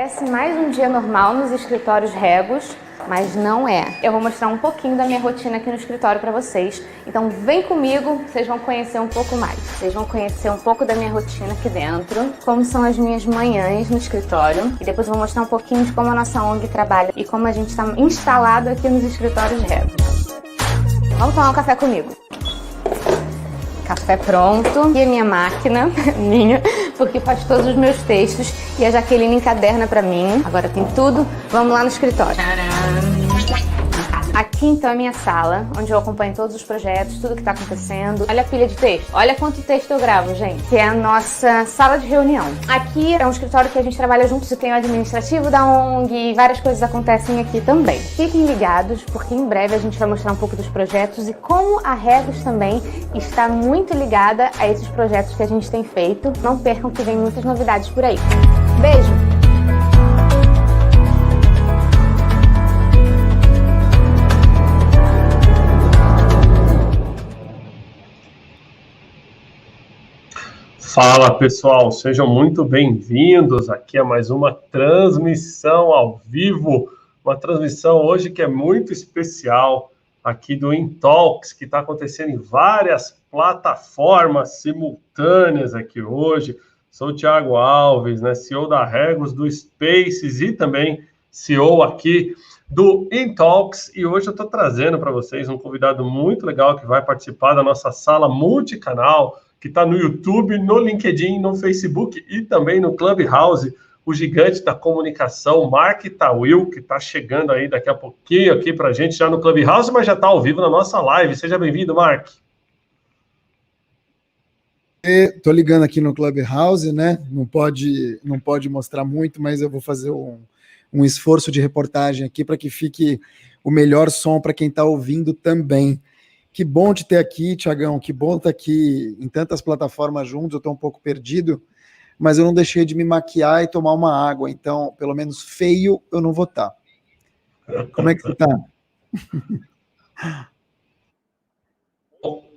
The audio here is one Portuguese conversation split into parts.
Parece mais um dia normal nos escritórios Regos, mas não é. Eu vou mostrar um pouquinho da minha rotina aqui no escritório para vocês. Então vem comigo, vocês vão conhecer um pouco mais. Vocês vão conhecer um pouco da minha rotina aqui dentro, como são as minhas manhãs no escritório. E depois eu vou mostrar um pouquinho de como a nossa ONG trabalha e como a gente está instalado aqui nos escritórios Regos. Vamos tomar um café comigo. Café pronto. E a minha máquina, minha, porque faz todos os meus textos. E a Jaqueline encaderna pra mim. Agora tem tudo. Vamos lá no escritório. Tcharam! Aqui então é a minha sala, onde eu acompanho todos os projetos, tudo que tá acontecendo. Olha a pilha de texto. Olha quanto texto eu gravo, gente. Que é a nossa sala de reunião. Aqui é um escritório que a gente trabalha juntos e tem o administrativo da ONG e várias coisas acontecem aqui também. Fiquem ligados, porque em breve a gente vai mostrar um pouco dos projetos e como a Regos também está muito ligada a esses projetos que a gente tem feito. Não percam que vem muitas novidades por aí. Beijo! Fala pessoal, sejam muito bem-vindos aqui a mais uma transmissão ao vivo, uma transmissão hoje que é muito especial aqui do InTalks, que está acontecendo em várias plataformas simultâneas aqui hoje. Sou o Thiago Alves, né, CEO da Regos, do Spaces e também CEO aqui do InTalks, e hoje eu estou trazendo para vocês um convidado muito legal que vai participar da nossa sala multicanal, que está no YouTube, no LinkedIn, no Facebook e também no Clubhouse, o gigante da comunicação, Mark Tawil, que está chegando aí daqui a pouquinho aqui para a gente já no Clubhouse, mas já está ao vivo na nossa live. Seja bem-vindo, Mark. Estou ligando aqui no Clubhouse, né? Não pode mostrar muito, mas eu vou fazer um esforço de reportagem aqui para que fique o melhor som para quem está ouvindo também. Que bom te ter aqui, Thiagão, que bom estar aqui em tantas plataformas juntos, eu estou um pouco perdido, mas eu não deixei de me maquiar e tomar uma água, então, pelo menos feio, eu não vou estar. Como é que você está?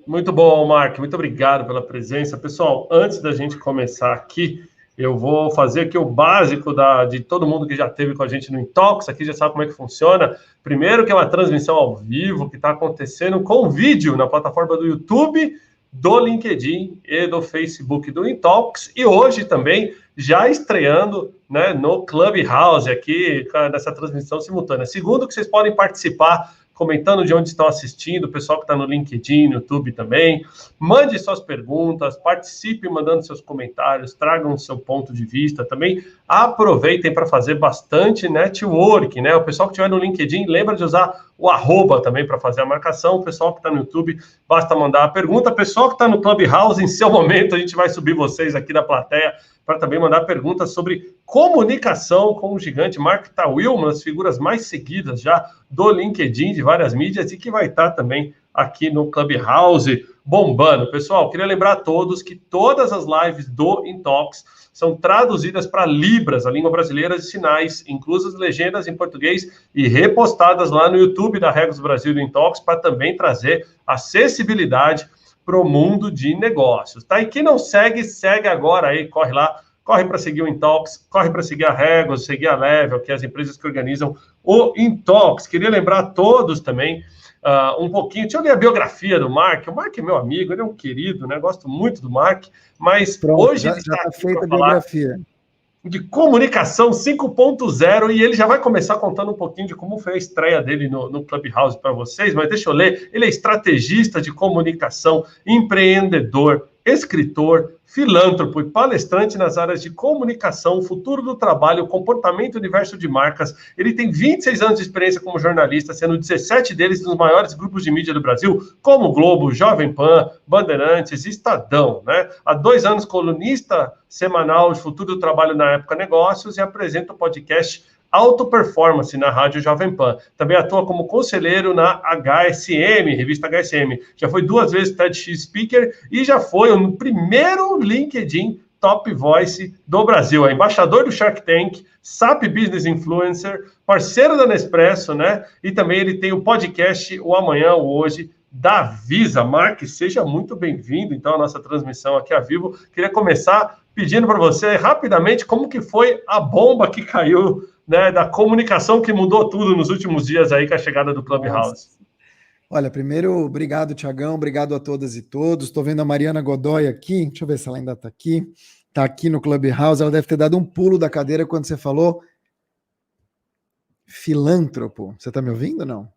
Muito bom, Mark, muito obrigado pela presença. Pessoal, antes da gente começar aqui, eu vou fazer aqui o básico de todo mundo que já esteve com a gente no InTalks, aqui já sabe como é que funciona. Primeiro que é uma transmissão ao vivo que está acontecendo com vídeo na plataforma do YouTube, do LinkedIn e do Facebook do InTalks. E hoje também já estreando, né, no Clubhouse aqui, nessa transmissão simultânea. Segundo que vocês podem participar comentando de onde estão assistindo, o pessoal que está no LinkedIn, no YouTube também. Mande suas perguntas, participe mandando seus comentários, tragam o seu ponto de vista também. Aproveitem para fazer bastante network, né? O pessoal que estiver no LinkedIn, lembra de usar o @ também para fazer a marcação. O pessoal que está no YouTube, basta mandar a pergunta. O pessoal que está no Clubhouse, em seu momento, a gente vai subir vocês aqui da plateia para também mandar perguntas sobre comunicação com o gigante Mark Tawil, uma das figuras mais seguidas já do LinkedIn, de várias mídias, e que vai estar também aqui no Clubhouse bombando. Pessoal, queria lembrar a todos que todas as lives do InTalks são traduzidas para Libras, a língua brasileira de sinais, inclusas legendas em português e repostadas lá no YouTube da Regos Brasil do InTalks, para também trazer acessibilidade para o mundo de negócios, tá? E quem não segue, segue agora aí, corre lá, corre para seguir o InTalks, corre para seguir a Regos, seguir a Level, que é as empresas que organizam o InTalks. Queria lembrar a todos também um pouquinho, deixa eu ler a biografia do Mark. O Mark é meu amigo, ele é um querido, né? Gosto muito do Mark, mas pronto, hoje já está feita a biografia de comunicação 5.0, e ele já vai começar contando um pouquinho de como foi a estreia dele no Clubhouse para vocês, mas deixa eu ler. Ele é estrategista de comunicação, empreendedor, escritor, filântropo e palestrante nas áreas de comunicação, futuro do trabalho, comportamento e universo de marcas. Ele tem 26 anos de experiência como jornalista, sendo 17 deles nos maiores grupos de mídia do Brasil, como Globo, Jovem Pan, Bandeirantes e Estadão, né? Há 2 anos, colunista semanal de futuro do trabalho na Época Negócios, e apresenta o podcast Alto Performance na Rádio Jovem Pan. Também atua como conselheiro na HSM, revista HSM. Já foi 2 vezes TEDx Speaker e já foi o primeiro LinkedIn Top Voice do Brasil. É embaixador do Shark Tank, SAP Business Influencer, parceiro da Nespresso, né? E também ele tem o podcast O Amanhã, o Hoje, da Visa. Mark, seja muito bem-vindo, então, à nossa transmissão aqui ao vivo. Queria começar pedindo para você rapidamente como que foi a bomba que caiu, né, da comunicação que mudou tudo nos últimos dias aí com a chegada do Clubhouse. Olha, primeiro, obrigado, Tiagão, obrigado a todas e todos. Estou vendo a Mariana Godoy aqui, deixa eu ver se ela ainda está aqui. Está aqui no Clubhouse, ela deve ter dado um pulo da cadeira quando você falou filântropo. Você está me ouvindo ou não?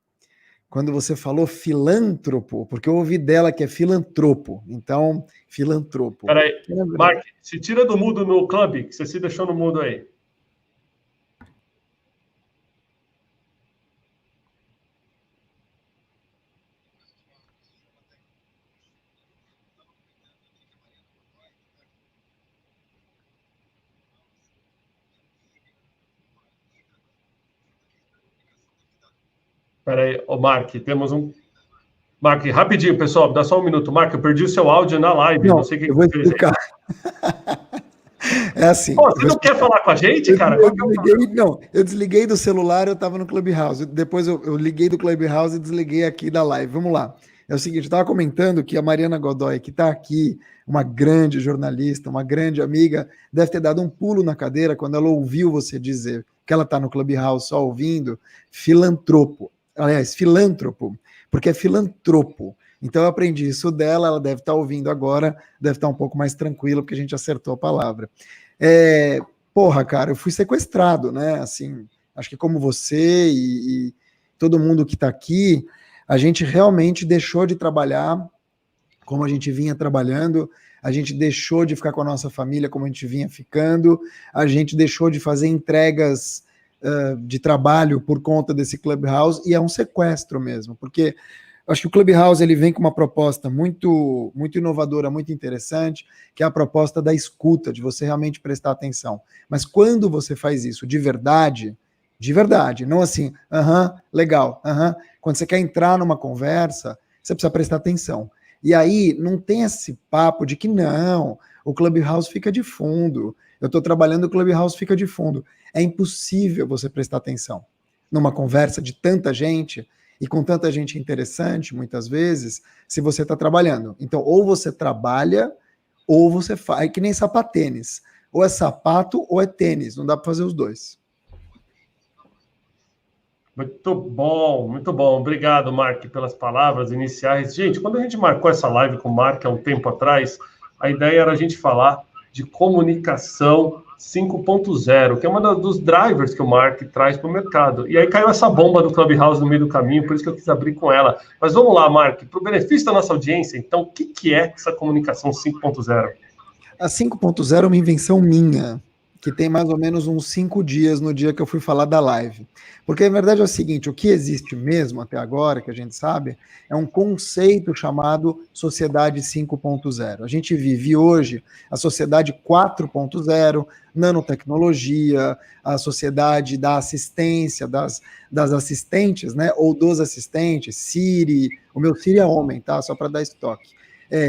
Quando você falou filântropo, porque eu ouvi dela que é filantropo, então, filantropo. Peraí, Mark, se tira do mudo no Clube, que você se deixou no mudo aí. Peraí, ô Mark, temos um... Mark, rapidinho, pessoal, dá só um minuto. Mark, eu perdi o seu áudio na live, não sei o que eu vou explicar. É assim. Pô, você não quer falar com a gente, cara? Eu desliguei do celular, eu estava no Clubhouse. Depois eu liguei do Clubhouse e desliguei aqui da live. Vamos lá. É o seguinte, eu estava comentando que a Mariana Godoy, que está aqui, uma grande jornalista, uma grande amiga, deve ter dado um pulo na cadeira quando ela ouviu você dizer que ela está no Clubhouse só ouvindo filantropo. Aliás, filântropo, porque é filantropo. Então eu aprendi isso dela, ela deve estar ouvindo agora, deve estar um pouco mais tranquila, porque a gente acertou a palavra. Porra, cara, eu fui sequestrado, né? Assim, acho que como você e todo mundo que está aqui, a gente realmente deixou de trabalhar como a gente vinha trabalhando, a gente deixou de ficar com a nossa família como a gente vinha ficando, a gente deixou de fazer entregas de trabalho por conta desse Clubhouse, e é um sequestro mesmo, porque acho que o Clubhouse ele vem com uma proposta muito, muito inovadora, muito interessante, que é a proposta da escuta, de você realmente prestar atenção. Mas quando você faz isso de verdade, não assim, legal, quando você quer entrar numa conversa, você precisa prestar atenção. E aí não tem esse papo de que não, o Clubhouse fica de fundo, eu estou trabalhando, o Clubhouse fica de fundo. É impossível você prestar atenção numa conversa de tanta gente e com tanta gente interessante, muitas vezes, se você está trabalhando. Então, ou você trabalha, ou você faz, que nem sapatênis. Ou é sapato, ou é tênis. Não dá para fazer os dois. Muito bom, muito bom. Obrigado, Mark, pelas palavras iniciais. Gente, quando a gente marcou essa live com o Mark há um tempo atrás, a ideia era a gente falar de comunicação 5.0, que é uma dos drivers que o Mark traz para o mercado. E aí caiu essa bomba do Clubhouse no meio do caminho, por isso que eu quis abrir com ela. Mas vamos lá, Mark, para o benefício da nossa audiência, então, o que é essa comunicação 5.0? A 5.0 é uma invenção minha, que tem mais ou menos uns 5 dias no dia que eu fui falar da live. Porque, na verdade, é o seguinte, o que existe mesmo até agora, que a gente sabe, é um conceito chamado sociedade 5.0. A gente vive hoje a sociedade 4.0, nanotecnologia, a sociedade da assistência, das assistentes, né, ou dos assistentes, Siri, o meu Siri é homem, tá, só para dar estoque.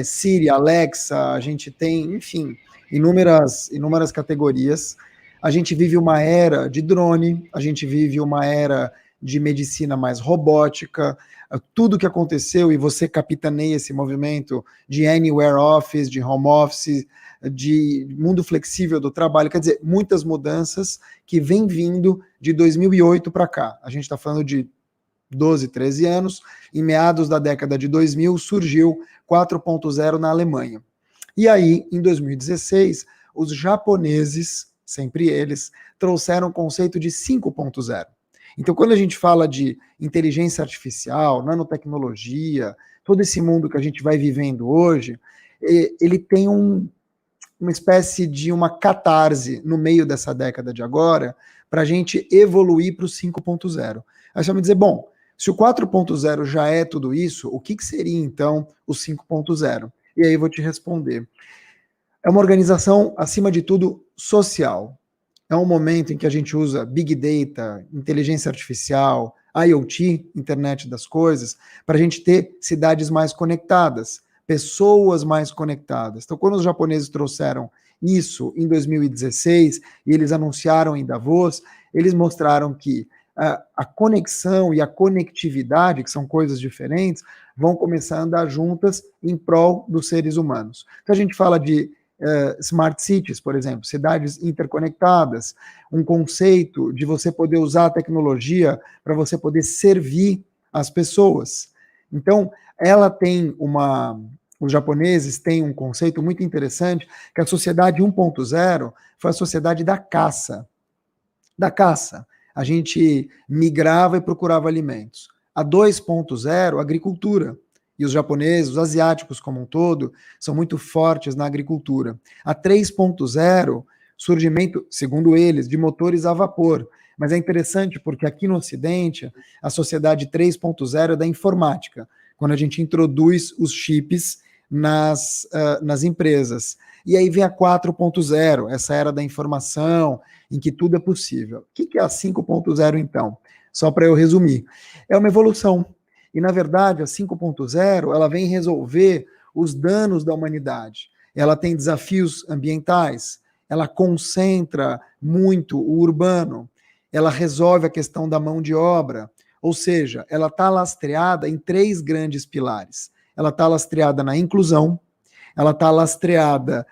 Siri, Alexa, a gente tem, enfim, inúmeras categorias. A gente vive uma era de drone, a gente vive uma era de medicina mais robótica, tudo que aconteceu, e você capitaneia esse movimento de anywhere office, de home office, de mundo flexível do trabalho, quer dizer, muitas mudanças que vêm vindo de 2008 para cá. A gente está falando de 12, 13 anos, em meados da década de 2000 surgiu 4.0 na Alemanha. E aí, em 2016, os japoneses, sempre eles, trouxeram o conceito de 5.0. Então, quando a gente fala de inteligência artificial, nanotecnologia, todo esse mundo que a gente vai vivendo hoje, ele tem uma espécie de uma catarse no meio dessa década de agora, para a gente evoluir para o 5.0. Aí você vai me dizer, bom, se o 4.0 já é tudo isso, o que seria então o 5.0? E aí eu vou te responder. É uma organização, acima de tudo, social. É um momento em que a gente usa Big Data, inteligência artificial, IoT, Internet das Coisas, para a gente ter cidades mais conectadas, pessoas mais conectadas. Então, quando os japoneses trouxeram isso em 2016, e eles anunciaram em Davos, eles mostraram que a conexão e a conectividade, que são coisas diferentes, vão começar a andar juntas em prol dos seres humanos. Então a gente fala de smart cities, por exemplo, cidades interconectadas, um conceito de você poder usar a tecnologia para você poder servir as pessoas. Então, os japoneses têm um conceito muito interessante, que a sociedade 1.0 foi a sociedade da caça. Da caça. A gente migrava e procurava alimentos. A 2.0, agricultura. E os japoneses, os asiáticos como um todo, são muito fortes na agricultura. A 3.0, surgimento, segundo eles, de motores a vapor. Mas é interessante porque aqui no Ocidente, a sociedade 3.0 é da informática, quando a gente introduz os chips nas empresas. E aí vem a 4.0, essa era da informação, em que tudo é possível. O que é a 5.0, então? Só para eu resumir. É uma evolução. E, na verdade, a 5.0, ela vem resolver os danos da humanidade. Ela tem desafios ambientais, ela concentra muito o urbano, ela resolve a questão da mão de obra, ou seja, ela está lastreada em 3 grandes pilares. Ela está lastreada na inclusão, ela está lastreada,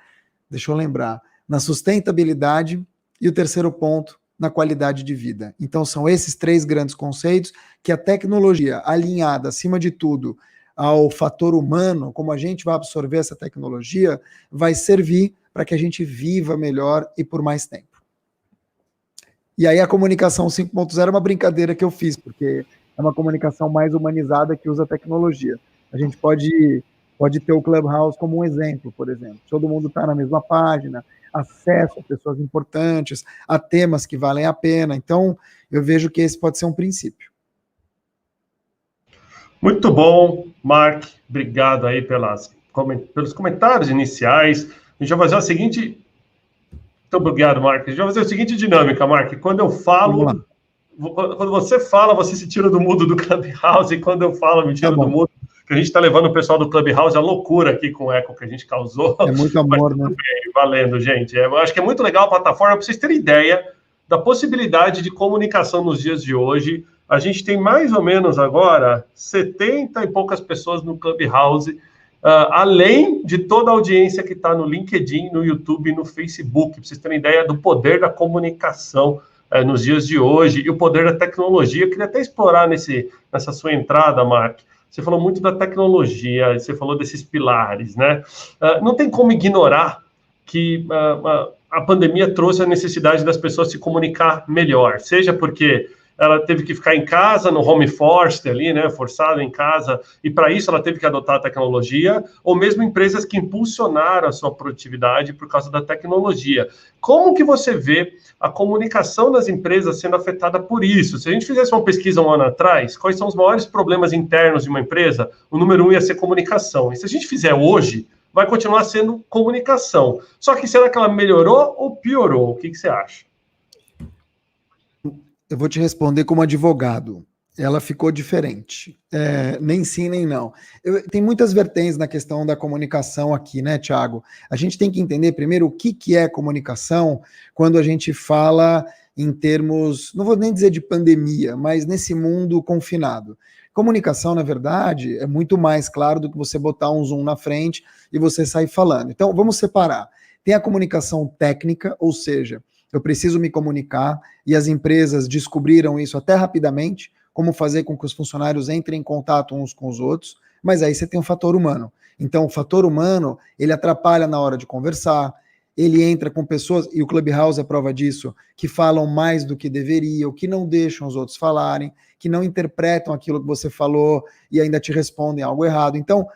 deixa eu lembrar, na sustentabilidade e o terceiro ponto, na qualidade de vida. Então, são esses 3 grandes conceitos que a tecnologia, alinhada, acima de tudo, ao fator humano, como a gente vai absorver essa tecnologia, vai servir para que a gente viva melhor e por mais tempo. E aí a comunicação 5.0 é uma brincadeira que eu fiz, porque é uma comunicação mais humanizada que usa tecnologia. A gente pode ter o Clubhouse como um exemplo, por exemplo. Todo mundo está na mesma página, acesso a pessoas importantes, a temas que valem a pena. Então, eu vejo que esse pode ser um princípio. Muito bom, Mark. Obrigado aí pelos comentários iniciais. A gente vai fazer a seguinte... Muito obrigado, Mark. A gente vai fazer a seguinte dinâmica, Mark. Quando eu falo... Quando você fala, você se tira do mudo do Clubhouse, e quando eu falo, me tira do mudo, que a gente está levando o pessoal do Clubhouse à loucura aqui com o eco que a gente causou. É muito amor, né? Bem, valendo, gente. Eu acho que é muito legal a plataforma, para vocês terem ideia da possibilidade de comunicação nos dias de hoje. A gente tem mais ou menos agora 70 e poucas pessoas no Clubhouse, além de toda a audiência que está no LinkedIn, no YouTube e no Facebook, para vocês terem ideia do poder da comunicação nos dias de hoje e o poder da tecnologia. Eu queria até explorar nessa sua entrada, Mark. Você falou muito da tecnologia, você falou desses pilares, né? Não tem como ignorar que a pandemia trouxe a necessidade das pessoas se comunicar melhor, seja porque ela teve que ficar em casa, no home force ali, né, forçada em casa, e para isso ela teve que adotar a tecnologia, ou mesmo empresas que impulsionaram a sua produtividade por causa da tecnologia. Como que você vê a comunicação das empresas sendo afetada por isso? Se a gente fizesse uma pesquisa um ano atrás, quais são os maiores problemas internos de uma empresa? O número 1 ia ser comunicação. E se a gente fizer hoje, vai continuar sendo comunicação. Só que será que ela melhorou ou piorou? O que você acha? Eu vou te responder como advogado. Ela ficou diferente. Nem sim, nem não. Tem muitas vertentes na questão da comunicação aqui, né, Thiago? A gente tem que entender primeiro o que é comunicação quando a gente fala em termos, não vou nem dizer de pandemia, mas nesse mundo confinado. Comunicação, na verdade, é muito mais claro do que você botar um zoom na frente e você sair falando. Então, vamos separar. Tem a comunicação técnica, ou seja, eu preciso me comunicar, e as empresas descobriram isso até rapidamente, como fazer com que os funcionários entrem em contato uns com os outros, mas aí você tem o fator humano. Então, o fator humano, ele atrapalha na hora de conversar, ele entra com pessoas, e o Clubhouse é prova disso, que falam mais do que deveriam, que não deixam os outros falarem, que não interpretam aquilo que você falou e ainda te respondem algo errado. Então,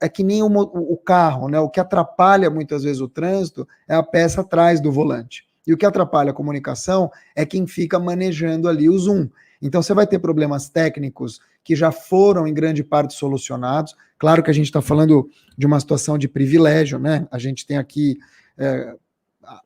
é que nem o carro, né? O que atrapalha muitas vezes o trânsito é a peça atrás do volante. E o que atrapalha a comunicação é quem fica manejando ali o Zoom. Então, você vai ter problemas técnicos que já foram, em grande parte, solucionados. Claro que a gente está falando de uma situação de privilégio, né? A gente tem aqui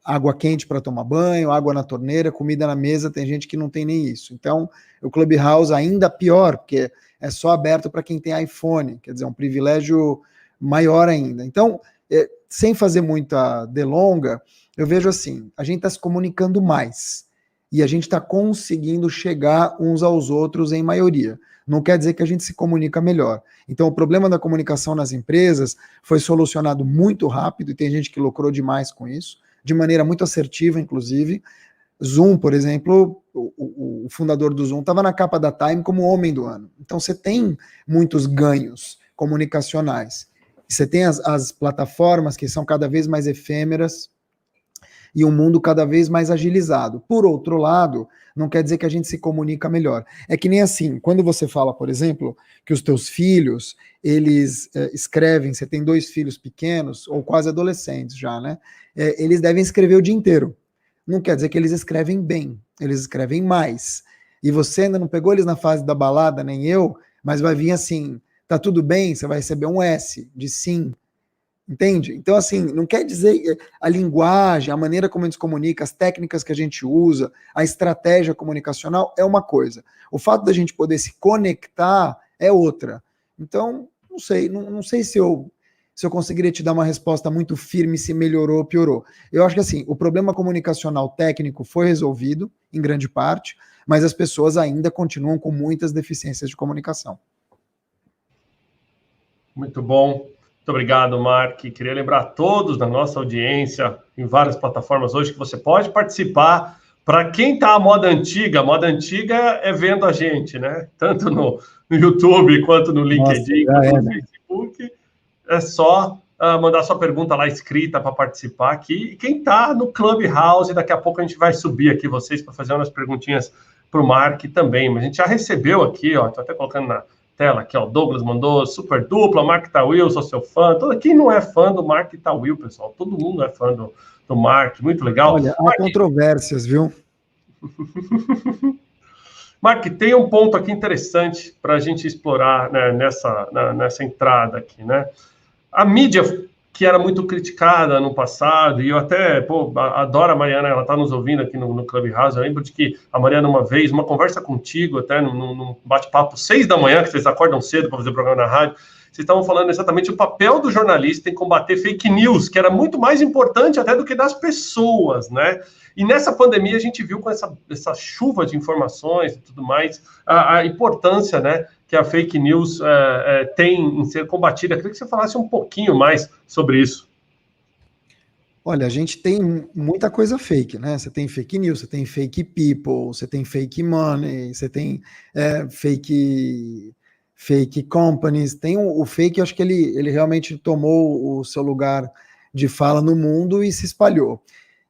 água quente para tomar banho, água na torneira, comida na mesa, tem gente que não tem nem isso. Então, o Clubhouse ainda pior, porque é só aberto para quem tem iPhone, quer dizer, um privilégio maior ainda. Então, sem fazer muita delonga, eu vejo assim, a gente está se comunicando mais. e a gente está conseguindo chegar uns aos outros em maioria. Não quer dizer que a gente se comunica melhor. Então, o problema da comunicação nas empresas foi solucionado muito rápido, e tem gente que lucrou demais com isso, de maneira muito assertiva, inclusive. Zoom, por exemplo, o fundador do Zoom estava na capa da Time como homem do ano. Então, você tem muitos ganhos comunicacionais. Você tem as plataformas que são cada vez mais efêmeras e um mundo cada vez mais agilizado. Por outro lado, não quer dizer que a gente se comunica melhor. É que nem assim, quando você fala, por exemplo, que os teus filhos, eles escrevem, você tem 2 filhos pequenos, ou quase adolescentes já, né? Eles devem escrever o dia inteiro. Não quer dizer que eles escrevem bem, eles escrevem mais. E você ainda não pegou eles na fase da balada, nem eu, mas vai vir assim, tá tudo bem, você vai receber um S de sim. Entende? Então, assim, não quer dizer a linguagem, a maneira como a gente se comunica, as técnicas que a gente usa, a estratégia comunicacional é uma coisa. O fato da gente poder se conectar é outra. Então, não sei se eu conseguiria te dar uma resposta muito firme se melhorou ou piorou. Eu acho que, assim, o problema comunicacional técnico foi resolvido, em grande parte, mas as pessoas ainda continuam com muitas deficiências de comunicação. Muito bom. Muito obrigado, Mark. Queria lembrar a todos da nossa audiência em várias plataformas hoje que você pode participar. Para quem está a moda antiga é vendo a gente, né? Tanto no YouTube, quanto no LinkedIn, quanto no Facebook. É só mandar sua pergunta lá escrita para participar aqui. E quem está no Clubhouse, daqui a pouco a gente vai subir aqui vocês para fazer umas perguntinhas para o Mark também. Mas a gente já recebeu aqui, ó, estou até colocando na tela aqui, ó, o Douglas mandou super dupla, Mark Tawil, sou seu fã. Quem não é fã do Mark Tawil, pessoal? Todo mundo é fã do Mark, muito legal. Olha, há controvérsias, viu? Mark, tem um ponto aqui interessante para a gente explorar, né, nessa entrada aqui, né? A mídia, que era muito criticada no passado, e eu até, adoro a Mariana, ela está nos ouvindo aqui no Clubhouse. Eu lembro de que a Mariana, uma vez, uma conversa contigo, até num bate-papo 6 da manhã, que vocês acordam cedo para fazer programa na rádio, vocês estavam falando exatamente o papel do jornalista em combater fake news, que era muito mais importante até do que das pessoas, né? E nessa pandemia a gente viu com essa chuva de informações e tudo mais, a importância, né, que a fake news tem em ser combatida. Eu queria que você falasse um pouquinho mais sobre isso. Olha, a gente tem muita coisa fake, né? Você tem fake news, você tem fake people, você tem fake money, você tem fake companies. Tem o fake, acho que ele realmente tomou o seu lugar de fala no mundo e se espalhou.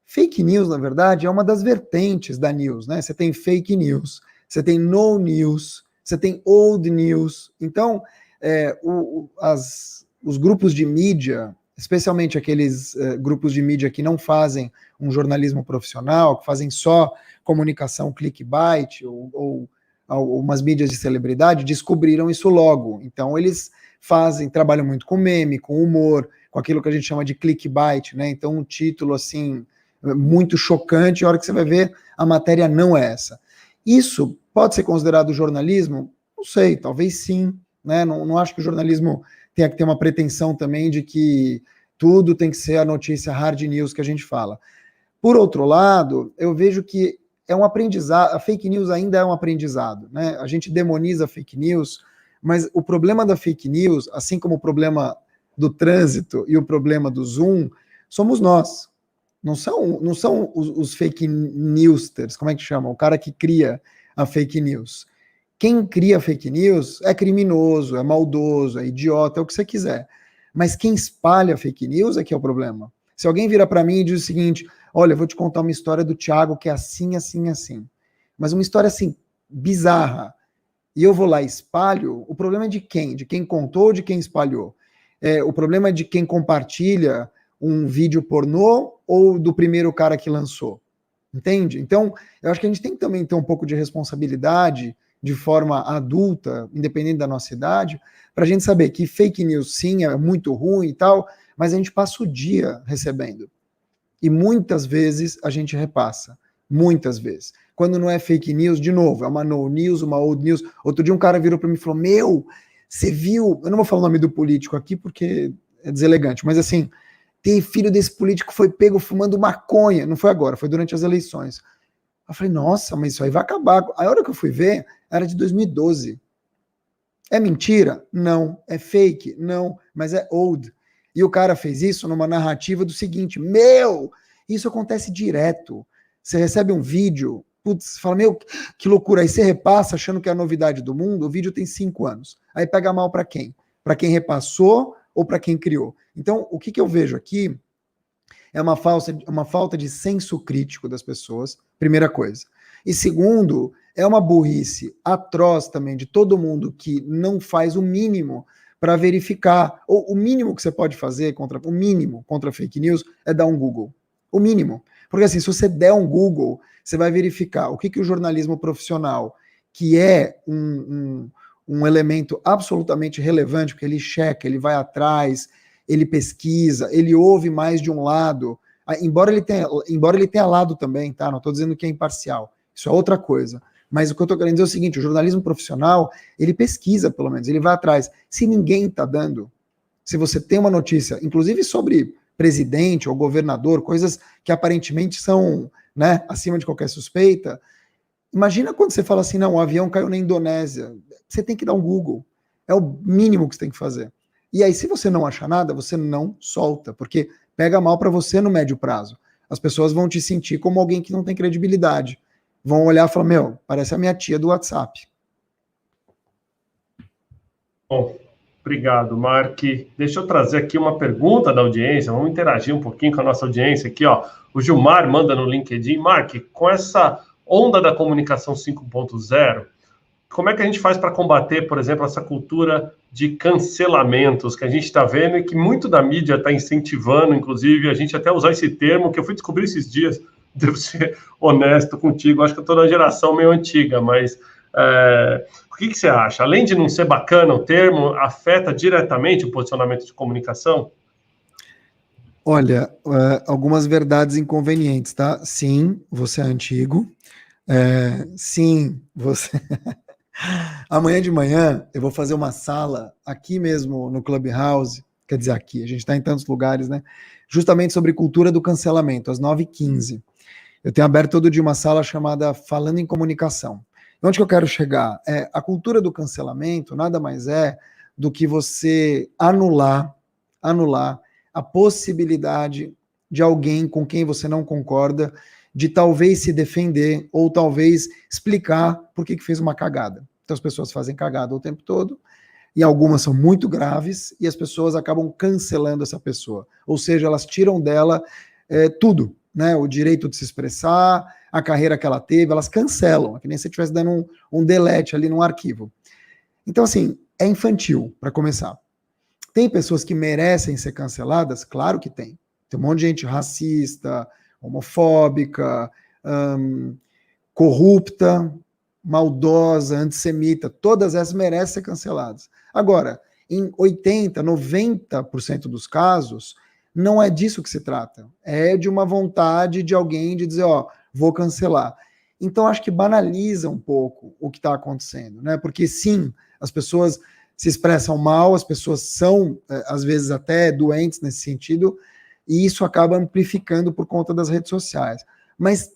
Fake news, na verdade, é uma das vertentes da news, né? Você tem fake news, você tem no news, você tem old news. Então, os grupos de mídia, especialmente aqueles grupos de mídia que não fazem um jornalismo profissional, que fazem só comunicação clickbait ou umas mídias de celebridade, descobriram isso logo. Então, eles trabalham muito com meme, com humor, com aquilo que a gente chama de clickbait, né? Então, um título assim muito chocante, a hora que você vai ver, a matéria não é essa. Isso pode ser considerado jornalismo? Não sei, talvez sim, né? Não acho que o jornalismo tenha que ter uma pretensão também de que tudo tem que ser a notícia hard news que a gente fala. Por outro lado, eu vejo que é um aprendizado, a fake news ainda é um aprendizado, né? A gente demoniza a fake news, mas o problema da fake news, assim como o problema do trânsito e o problema do Zoom, somos nós. Não são os fake newsters, como é que chama? O cara que cria a fake news. Quem cria fake news é criminoso, é maldoso, é idiota, é o que você quiser. Mas quem espalha fake news é que é o problema. Se alguém vira para mim e diz o seguinte, olha, eu vou te contar uma história do Thiago que é assim, assim, assim. Mas uma história assim, bizarra. E eu vou lá e espalho, o problema é de quem? De quem contou ou de quem espalhou? O problema é de quem compartilha um vídeo pornô ou do primeiro cara que lançou? Entende? Então, eu acho que a gente tem que também ter um pouco de responsabilidade de forma adulta, independente da nossa idade, para a gente saber que fake news, sim, é muito ruim e tal, mas a gente passa o dia recebendo. E muitas vezes a gente repassa. Muitas vezes. Quando não é fake news, de novo, é uma no news, uma old news. Outro dia um cara virou para mim e falou, meu, você viu... Eu não vou falar o nome do político aqui porque é deselegante, mas assim, tem filho desse político foi pego fumando maconha. Não foi agora, foi durante as eleições. Eu falei, nossa, mas isso aí vai acabar. A hora que eu fui ver, era de 2012. É mentira? Não. É fake? Não. Mas é old. E o cara fez isso numa narrativa do seguinte, isso acontece direto. Você recebe um vídeo, putz, fala, que loucura. Aí você repassa achando que é a novidade do mundo, o vídeo tem 5 anos. Aí pega mal para quem? Para quem repassou ou para quem criou? Então, o que eu vejo aqui é uma falta de senso crítico das pessoas, primeira coisa. E segundo, é uma burrice atroz também de todo mundo que não faz o mínimo para verificar, ou o mínimo que você pode fazer contra fake news é dar um Google. O mínimo. Porque assim, se você der um Google, você vai verificar o que o jornalismo profissional, que é um elemento absolutamente relevante, porque ele checa, ele vai atrás, ele pesquisa, ele ouve mais de um lado, embora ele tenha lado também, tá? Não estou dizendo que é imparcial, isso é outra coisa. Mas o que eu estou querendo dizer é o seguinte, o jornalismo profissional, ele pesquisa pelo menos, ele vai atrás. Se ninguém está dando, se você tem uma notícia, inclusive sobre presidente ou governador, coisas que aparentemente são, né, acima de qualquer suspeita, imagina quando você fala assim, não, o avião caiu na Indonésia, você tem que dar um Google, é o mínimo que você tem que fazer. E aí, se você não achar nada, você não solta, porque pega mal para você no médio prazo. As pessoas vão te sentir como alguém que não tem credibilidade. Vão olhar e falar, parece a minha tia do WhatsApp. Bom, obrigado, Mark. Deixa eu trazer aqui uma pergunta da audiência, vamos interagir um pouquinho com a nossa audiência aqui, ó. O Gilmar manda no LinkedIn, Mark, com essa onda da comunicação 5.0, como é que a gente faz para combater, por exemplo, essa cultura de cancelamentos que a gente está vendo e que muito da mídia está incentivando, inclusive, a gente até usar esse termo, que eu fui descobrir esses dias, devo ser honesto contigo, acho que eu estou na geração meio antiga, mas o que você acha? Além de não ser bacana o termo, afeta diretamente o posicionamento de comunicação? Olha, algumas verdades inconvenientes, tá? Sim, você é antigo. Sim, você... Amanhã de manhã eu vou fazer uma sala aqui mesmo no Clubhouse, quer dizer aqui, a gente está em tantos lugares, né? Justamente sobre cultura do cancelamento, às 9h15. Eu tenho aberto todo dia uma sala chamada Falando em Comunicação. Onde que eu quero chegar? A cultura do cancelamento nada mais é do que você anular a possibilidade de alguém com quem você não concorda de talvez se defender ou talvez explicar por que fez uma cagada. Então as pessoas fazem cagada o tempo todo e algumas são muito graves e as pessoas acabam cancelando essa pessoa. Ou seja, elas tiram dela tudo, né? O direito de se expressar, a carreira que ela teve, elas cancelam, é que nem se estivesse dando um delete ali num arquivo. Então, assim, é infantil, para começar. Tem pessoas que merecem ser canceladas? Claro que tem. Tem um monte de gente racista, homofóbica, corrupta, maldosa, antissemita, todas essas merecem ser canceladas. Agora, em 80%, 90% dos casos, não é disso que se trata. É de uma vontade de alguém de dizer, vou cancelar. Então, acho que banaliza um pouco o que está acontecendo, né? Porque, sim, as pessoas se expressam mal, as pessoas são, às vezes, até doentes nesse sentido, e isso acaba amplificando por conta das redes sociais. Mas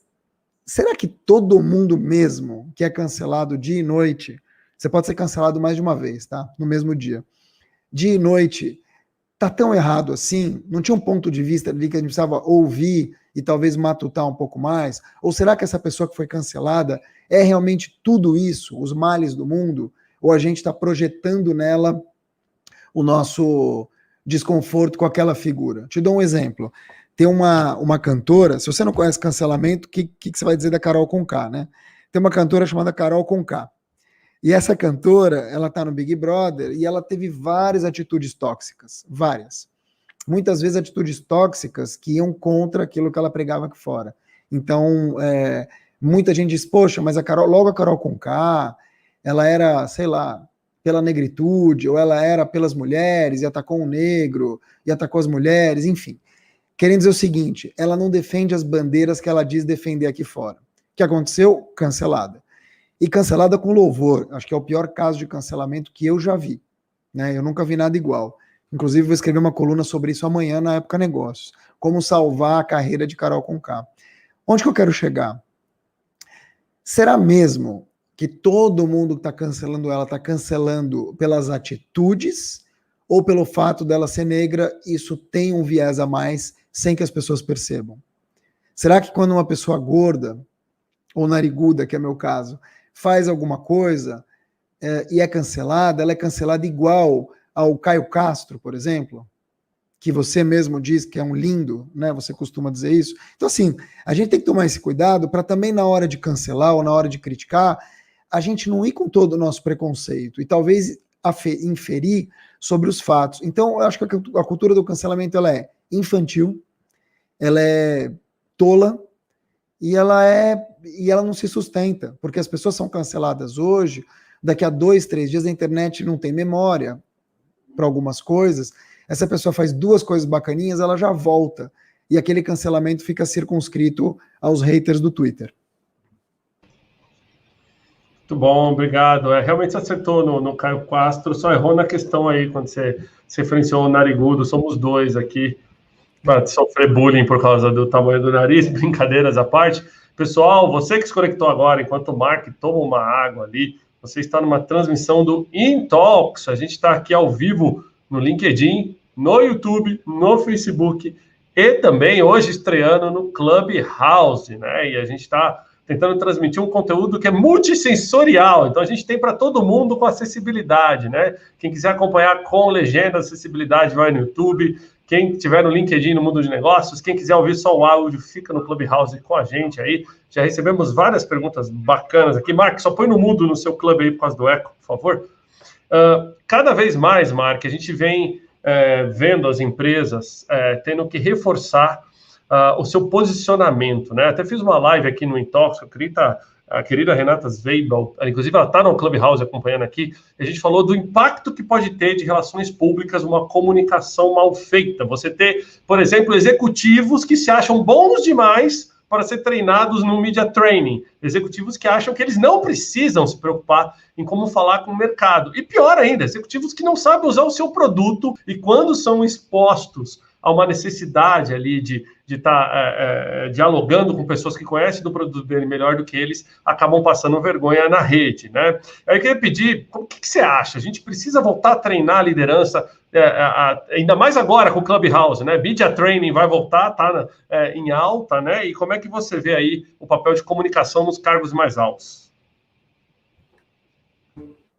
será que todo mundo mesmo que é cancelado dia e noite, você pode ser cancelado mais de uma vez, tá? No mesmo dia. Dia e noite, tá tão errado assim? Não tinha um ponto de vista ali que a gente precisava ouvir e talvez matutar um pouco mais? Ou será que essa pessoa que foi cancelada é realmente tudo isso, os males do mundo? Ou a gente está projetando nela o nosso desconforto com aquela figura? Te dou um exemplo. Tem uma cantora, se você não conhece cancelamento, o que você vai dizer da Carol Conká, né? Tem uma cantora chamada Carol Conká. E essa cantora, ela tá no Big Brother e ela teve várias atitudes tóxicas, várias. Muitas vezes atitudes tóxicas que iam contra aquilo que ela pregava aqui fora. Então, muita gente diz, poxa, mas logo a Carol Conká, ela era, sei lá, pela negritude, ou ela era pelas mulheres, e atacou um negro, e atacou as mulheres, enfim. Querendo dizer o seguinte, ela não defende as bandeiras que ela diz defender aqui fora. O que aconteceu? Cancelada. E cancelada com louvor. Acho que é o pior caso de cancelamento que eu já vi. Né? Eu nunca vi nada igual. Inclusive, vou escrever uma coluna sobre isso amanhã na Época Negócios. Como salvar a carreira de Carol Conká. Onde que eu quero chegar? será mesmo que todo mundo que está cancelando ela está cancelando pelas atitudes ou pelo fato dela ser negra, isso tem um viés a mais sem que as pessoas percebam? Será que quando uma pessoa gorda ou nariguda, que é meu caso, faz alguma coisa e é cancelada, ela é cancelada igual ao Caio Castro, por exemplo, que você mesmo diz que é um lindo, né? Você costuma dizer isso. Então, assim, a gente tem que tomar esse cuidado para também na hora de cancelar ou na hora de criticar, a gente não ir com todo o nosso preconceito e talvez inferir sobre os fatos. Então, eu acho que a cultura do cancelamento ela é infantil, ela é tola e ela não se sustenta, porque as pessoas são canceladas hoje, daqui a 2, 3 dias a internet não tem memória para algumas coisas, essa pessoa faz 2 coisas bacaninhas, ela já volta, e aquele cancelamento fica circunscrito aos haters do Twitter. Muito bom, obrigado. Realmente você acertou no Caio Castro, só errou na questão aí, quando você referenciou o narigudo, somos 2 aqui, para sofrer bullying por causa do tamanho do nariz, brincadeiras à parte. Pessoal, você que se conectou agora, enquanto o Mark toma uma água ali, você está numa transmissão do Intox, a gente está aqui ao vivo no LinkedIn, no YouTube, no Facebook e também hoje estreando no Clubhouse, né? E a gente está tentando transmitir um conteúdo que é multissensorial, então a gente tem para todo mundo com acessibilidade, né? Quem quiser acompanhar com legenda, acessibilidade, vai no YouTube. Quem tiver no LinkedIn, no Mundo de Negócios, quem quiser ouvir só o áudio, fica no Clubhouse com a gente aí. Já recebemos várias perguntas bacanas aqui. Mark, só põe no mudo no seu clube aí por causa do eco, por favor. Cada vez mais, Mark, a gente vem vendo as empresas tendo que reforçar o seu posicionamento, né? Até fiz uma live aqui no Intox, a querida Renata Zweibel, inclusive ela está no Clubhouse acompanhando aqui, a gente falou do impacto que pode ter de relações públicas uma comunicação mal feita. Você ter, por exemplo, executivos que se acham bons demais para ser treinados no media training, executivos que acham que eles não precisam se preocupar em como falar com o mercado. E pior ainda, executivos que não sabem usar o seu produto e quando são expostos a uma necessidade ali de estar dialogando com pessoas que conhecem do produto dele melhor do que eles, acabam passando vergonha na rede, né? Aí eu queria pedir, o que você acha? A gente precisa voltar a treinar a liderança, ainda mais agora com o Clubhouse, né? Media Training vai voltar, tá em alta, né? E como é que você vê aí o papel de comunicação nos cargos mais altos?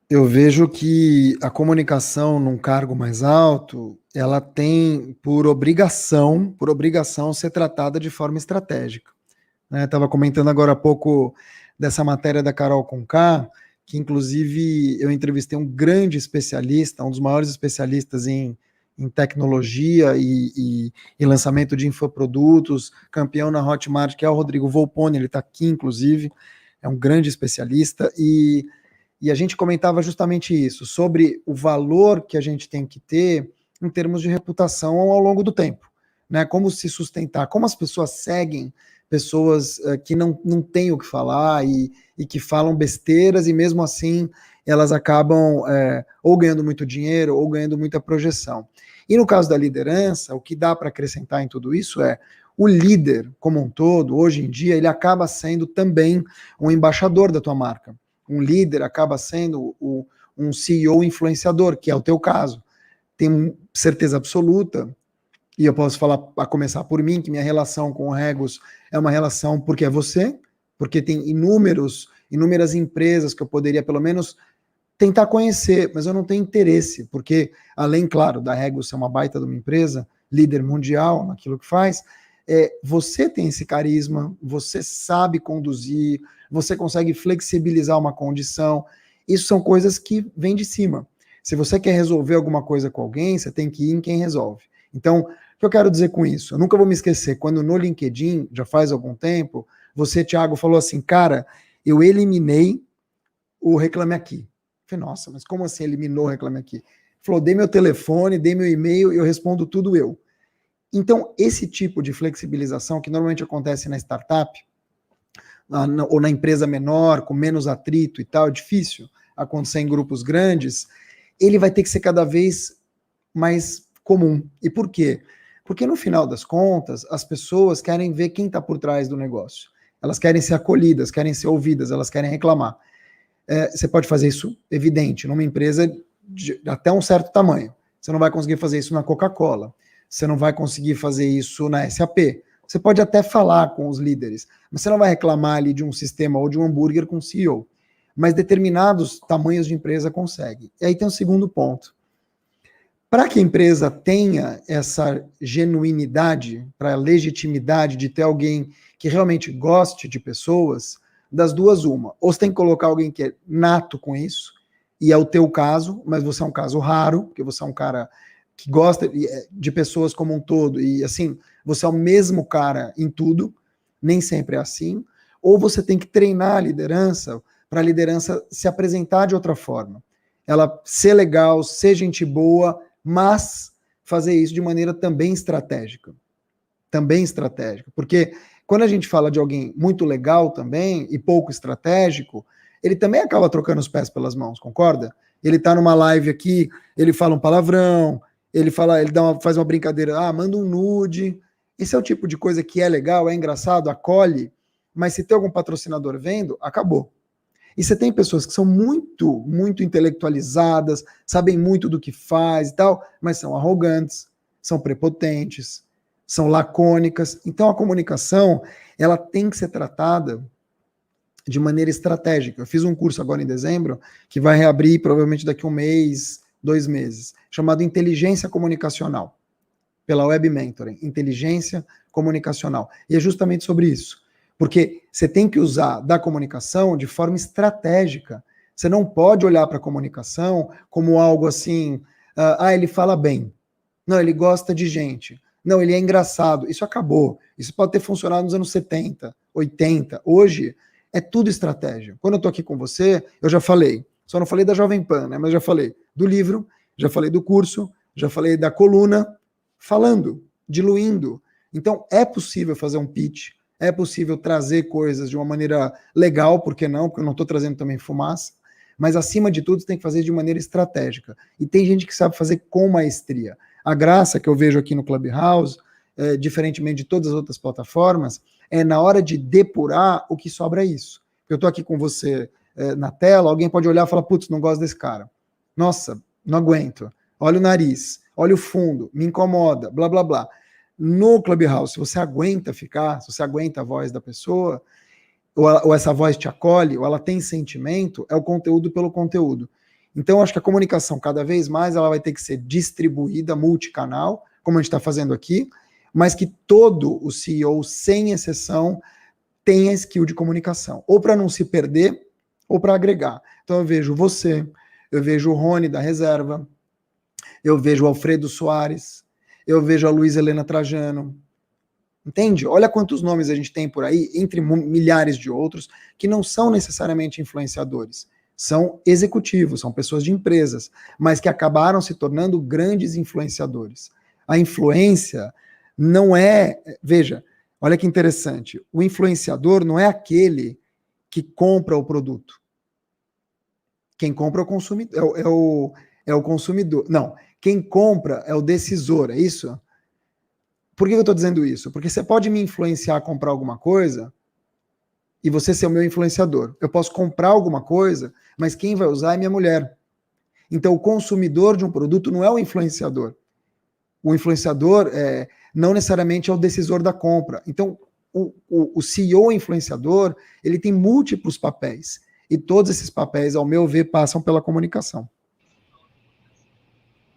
Eu vejo que a comunicação num cargo mais alto, ela tem por obrigação ser tratada de forma estratégica. Estava comentando agora há pouco dessa matéria da Carol Conká, que inclusive eu entrevistei um grande especialista, um dos maiores especialistas em tecnologia e lançamento de infoprodutos, campeão na Hotmart, que é o Rodrigo Volponi, ele está aqui inclusive, é um grande especialista, e a gente comentava justamente isso, sobre o valor que a gente tem que ter em termos de reputação ao longo do tempo, né? Como se sustentar, como as pessoas seguem pessoas que não têm o que falar e que falam besteiras e mesmo assim elas acabam ou ganhando muito dinheiro ou ganhando muita projeção. E no caso da liderança, o que dá para acrescentar em tudo isso é o líder como um todo, hoje em dia, ele acaba sendo também um embaixador da tua marca. Um líder acaba sendo um CEO influenciador, que é o teu caso. Tenho certeza absoluta, e eu posso falar, a começar por mim, que minha relação com o Regus é uma relação porque é você, porque tem inúmeras empresas que eu poderia pelo menos tentar conhecer, mas eu não tenho interesse, porque além, claro, da Regus ser uma baita de uma empresa, líder mundial naquilo que faz, você tem esse carisma, você sabe conduzir, você consegue flexibilizar uma condição. Isso são coisas que vêm de cima. Se você quer resolver alguma coisa com alguém, você tem que ir em quem resolve. Então, o que eu quero dizer com isso? Eu nunca vou me esquecer, quando no LinkedIn, já faz algum tempo, você, Thiago, falou assim, cara, eu eliminei o Reclame Aqui. Eu falei, nossa, mas como assim eliminou o Reclame Aqui? Ele falou, dei meu telefone, dei meu e-mail e eu respondo tudo eu. Então, esse tipo de flexibilização, que normalmente acontece na startup, ou na empresa menor, com menos atrito e tal, é difícil acontecer em grupos grandes, ele vai ter que ser cada vez mais comum. E por quê? Porque no final das contas, as pessoas querem ver quem está por trás do negócio. elas querem ser acolhidas, querem ser ouvidas, elas querem reclamar. Você pode fazer isso, evidente, numa empresa de até um certo tamanho. Você não vai conseguir fazer isso na Coca-Cola, você não vai conseguir fazer isso na SAP. Você pode até falar com os líderes, mas você não vai reclamar ali de um sistema ou de um hambúrguer com o CEO. Mas determinados tamanhos de empresa conseguem. E aí tem um segundo ponto. Para que a empresa tenha essa genuinidade, para a legitimidade de ter alguém que realmente goste de pessoas, das duas uma. Ou você tem que colocar alguém que é nato com isso, e é o teu caso, mas você é um caso raro, porque você é um cara que gosta de pessoas como um todo, e assim, você é o mesmo cara em tudo, nem sempre é assim. Ou você tem que treinar a liderança para a liderança se apresentar de outra forma. Ela ser legal, ser gente boa, mas fazer isso de maneira também estratégica. Também estratégica. Porque quando a gente fala de alguém muito legal também e pouco estratégico, ele também acaba trocando os pés pelas mãos, concorda? Ele tá numa live aqui, ele fala um palavrão, ele faz uma brincadeira, manda um nude. Esse é o tipo de coisa que é legal, é engraçado, acolhe, mas se tem algum patrocinador vendo, acabou. E você tem pessoas que são muito, muito intelectualizadas, sabem muito do que faz e tal, mas são arrogantes, são prepotentes, são lacônicas. Então a comunicação, ela tem que ser tratada de maneira estratégica. Eu fiz um curso agora em dezembro, que vai reabrir provavelmente daqui a 1 mês, 2 meses, chamado Inteligência Comunicacional, pela Web Mentoring, Inteligência Comunicacional. E é justamente sobre isso. Porque você tem que usar da comunicação de forma estratégica. Você não pode olhar para a comunicação como algo assim, ele fala bem. Não, ele gosta de gente. Não, ele é engraçado. Isso acabou. Isso pode ter funcionado nos anos 70, 80. Hoje é tudo estratégia. Quando eu estou aqui com você, eu já falei. Só não falei da Jovem Pan, né? Mas já falei do livro, já falei do curso, já falei da coluna, falando, diluindo. Então, é possível fazer um pitch, é possível trazer coisas de uma maneira legal, por que não? Porque eu não estou trazendo também fumaça, mas acima de tudo, você tem que fazer de maneira estratégica. E tem gente que sabe fazer com maestria. A graça que eu vejo aqui no Clubhouse, diferentemente de todas as outras plataformas, é na hora de depurar o que sobra é isso. Eu estou aqui com você na tela, alguém pode olhar e falar, putz, não gosto desse cara. Nossa, não aguento. Olha o nariz, olha o fundo, me incomoda, blá, blá, blá. No Clubhouse, se você aguenta ficar, se você aguenta a voz da pessoa, ou essa voz te acolhe, ou ela tem sentimento, é o conteúdo pelo conteúdo. Então, acho que a comunicação, cada vez mais, ela vai ter que ser distribuída, multicanal, como a gente está fazendo aqui, mas que todo o CEO, sem exceção, tenha skill de comunicação, ou para não se perder, ou para agregar. Então, eu vejo você, eu vejo o Rony da Reserva, eu vejo o Alfredo Soares, eu vejo a Luísa Helena Trajano, entende? Olha quantos nomes a gente tem por aí, entre milhares de outros, que não são necessariamente influenciadores, são executivos, são pessoas de empresas, mas que acabaram se tornando grandes influenciadores. A influência não é... Veja, olha que interessante, o influenciador não é aquele que compra o produto. Quem compra é o consumidor, é o consumidor. Não, quem compra é o decisor, é isso? Por que eu estou dizendo isso? Porque você pode me influenciar a comprar alguma coisa e você ser o meu influenciador. Eu posso comprar alguma coisa, mas quem vai usar é minha mulher. Então, o consumidor de um produto não é o influenciador. O influenciador não necessariamente é o decisor da compra. Então, o CEO influenciador, ele tem múltiplos papéis. E todos esses papéis, ao meu ver, passam pela comunicação.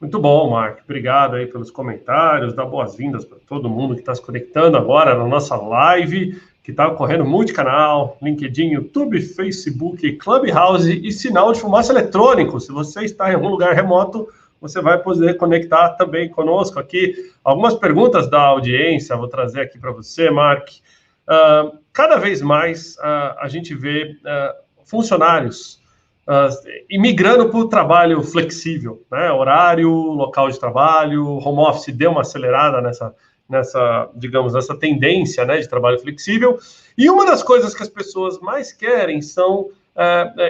Muito bom, Mark. Obrigado aí pelos comentários. Dá boas-vindas para todo mundo que está se conectando agora na nossa live, que está ocorrendo multicanal, LinkedIn, YouTube, Facebook, Clubhouse e sinal de fumaça eletrônico. Se você está em algum lugar remoto, você vai poder conectar também conosco aqui. Algumas perguntas da audiência, vou trazer aqui para você, Mark. Cada vez mais a gente vê funcionários imigrando para o trabalho flexível, né? Horário, local de trabalho, home office deu uma acelerada nessa tendência, né, de trabalho flexível. E uma das coisas que as pessoas mais querem são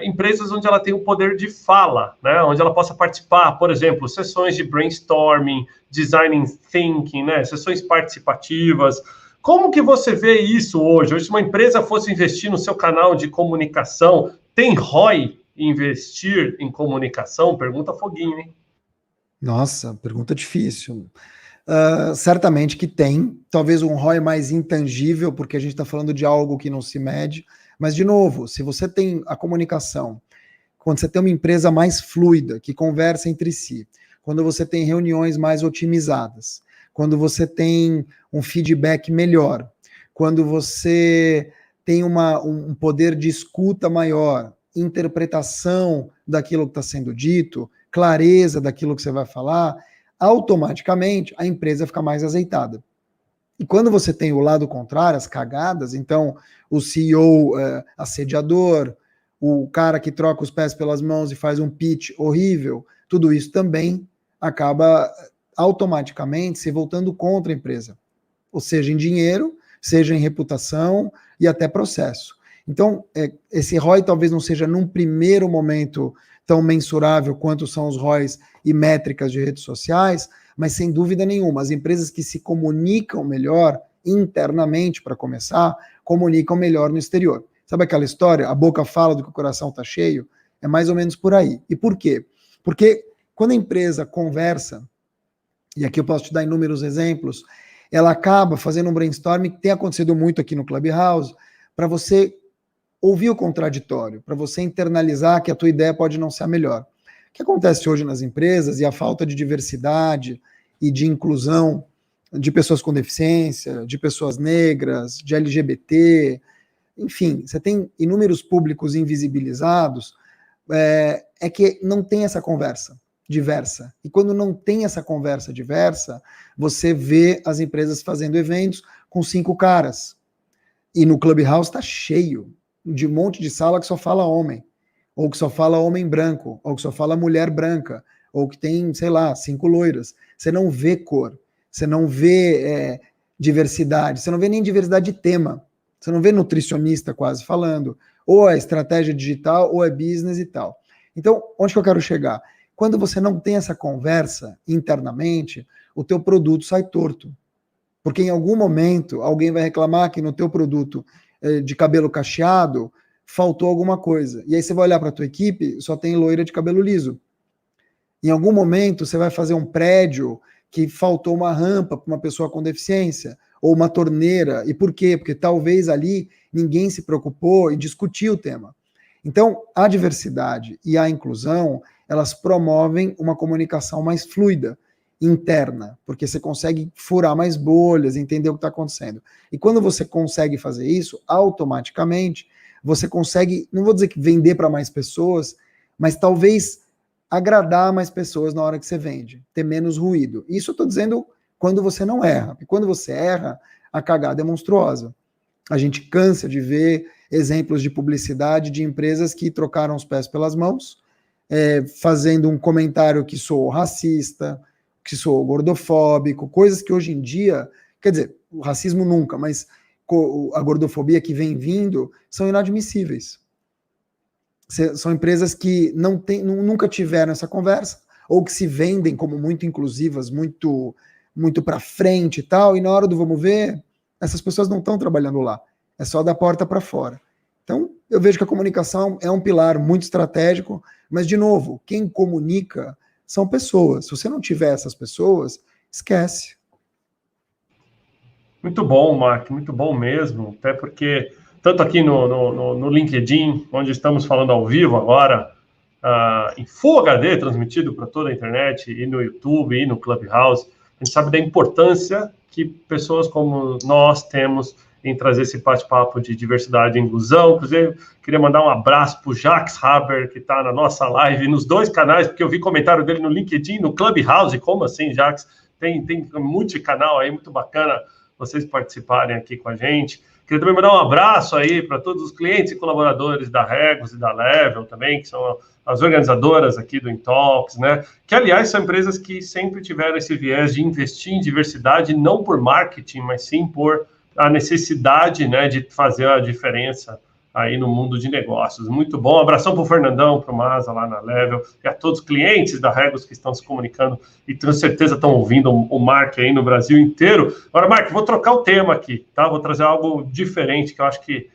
empresas onde ela tem o poder de fala, né, onde ela possa participar, por exemplo, sessões de brainstorming, design thinking, né, sessões participativas. Como que você vê isso hoje? Hoje, se uma empresa fosse investir no seu canal de comunicação, tem ROI investir em comunicação? Pergunta Foguinho, hein? Nossa, pergunta difícil. Certamente que tem, talvez um ROI mais intangível, porque a gente está falando de algo que não se mede, mas, de novo, se você tem a comunicação, quando você tem uma empresa mais fluida, que conversa entre si, quando você tem reuniões mais otimizadas, quando você tem um feedback melhor, quando você tem um poder de escuta maior, interpretação daquilo que está sendo dito, clareza daquilo que você vai falar, automaticamente a empresa fica mais azeitada. E quando você tem o lado contrário, as cagadas, então o CEO assediador, o cara que troca os pés pelas mãos e faz um pitch horrível, tudo isso também acaba automaticamente se voltando contra a empresa, ou seja, em dinheiro, seja em reputação e até processo. Então, esse ROI talvez não seja num primeiro momento tão mensurável quanto são os ROIs e métricas de redes sociais, mas sem dúvida nenhuma, as empresas que se comunicam melhor internamente, para começar, comunicam melhor no exterior. Sabe aquela história, a boca fala do que o coração está cheio? É mais ou menos por aí. E por quê? Porque quando a empresa conversa, e aqui eu posso te dar inúmeros exemplos, ela acaba fazendo um brainstorming, que tem acontecido muito aqui no Clubhouse, para você ouvir o contraditório, para você internalizar que a tua ideia pode não ser a melhor. O que acontece hoje nas empresas e a falta de diversidade e de inclusão de pessoas com deficiência, de pessoas negras, de LGBT, enfim, você tem inúmeros públicos invisibilizados, é que não tem essa conversa diversa. E quando não tem essa conversa diversa, você vê as empresas fazendo eventos com 5 caras. E no Clubhouse está cheio de um monte de sala que só fala homem, ou que só fala homem branco, ou que só fala mulher branca, ou que tem, sei lá, 5 loiras. Você não vê cor, você não vê diversidade, você não vê nem diversidade de tema, você não vê nutricionista quase falando, ou é estratégia digital, ou é business e tal. Então, onde que eu quero chegar? Quando você não tem essa conversa internamente, o teu produto sai torto. Porque em algum momento, alguém vai reclamar que no teu produto de cabelo cacheado, faltou alguma coisa. E aí você vai olhar para a tua equipe, só tem loira de cabelo liso. Em algum momento, você vai fazer um prédio que faltou uma rampa para uma pessoa com deficiência, ou uma torneira. E por quê? Porque talvez ali ninguém se preocupou em discutir o tema. Então, a diversidade e a inclusão, elas promovem uma comunicação mais fluida, interna, porque você consegue furar mais bolhas, entender o que está acontecendo. E quando você consegue fazer isso, automaticamente, você consegue, não vou dizer que vender para mais pessoas, mas talvez agradar mais pessoas na hora que você vende, ter menos ruído. Isso eu estou dizendo quando você não erra. E quando você erra, a cagada é monstruosa. A gente cansa de ver exemplos de publicidade de empresas que trocaram os pés pelas mãos, fazendo um comentário que soou racista, que soou gordofóbico, coisas que hoje em dia, quer dizer, o racismo nunca, mas a gordofobia que vem vindo, são inadmissíveis. São empresas que nunca tiveram essa conversa, ou que se vendem como muito inclusivas, muito para frente e tal, e na hora do vamos ver, essas pessoas não estão trabalhando lá, é só da porta para fora. Então, eu vejo que a comunicação é um pilar muito estratégico, mas, de novo, quem comunica são pessoas. Se você não tiver essas pessoas, esquece. Muito bom, Mark, muito bom mesmo, até porque, tanto aqui no LinkedIn, onde estamos falando ao vivo agora, em Full HD, transmitido para toda a internet, e no YouTube, e no Clubhouse, a gente sabe da importância que pessoas como nós temos em trazer esse bate-papo de diversidade e inclusão. Inclusive, queria mandar um abraço para o Jacques Haber, que está na nossa live, nos 2 canais, porque eu vi comentário dele no LinkedIn, no Clubhouse. Como assim, Jacques? Tem multicanal aí, muito bacana vocês participarem aqui com a gente. Queria também mandar um abraço aí para todos os clientes e colaboradores da Regos e da Level também, que são as organizadoras aqui do Intalks, né? Que, aliás, são empresas que sempre tiveram esse viés de investir em diversidade, não por marketing, mas sim por a necessidade, né, de fazer a diferença aí no mundo de negócios. Muito bom. Abração para o Fernandão, para o Maza lá na Level, e a todos os clientes da Regus que estão se comunicando e tenho certeza estão ouvindo o Mark aí no Brasil inteiro. Agora, Mark, vou trocar o tema aqui, tá? Vou trazer algo diferente que eu acho que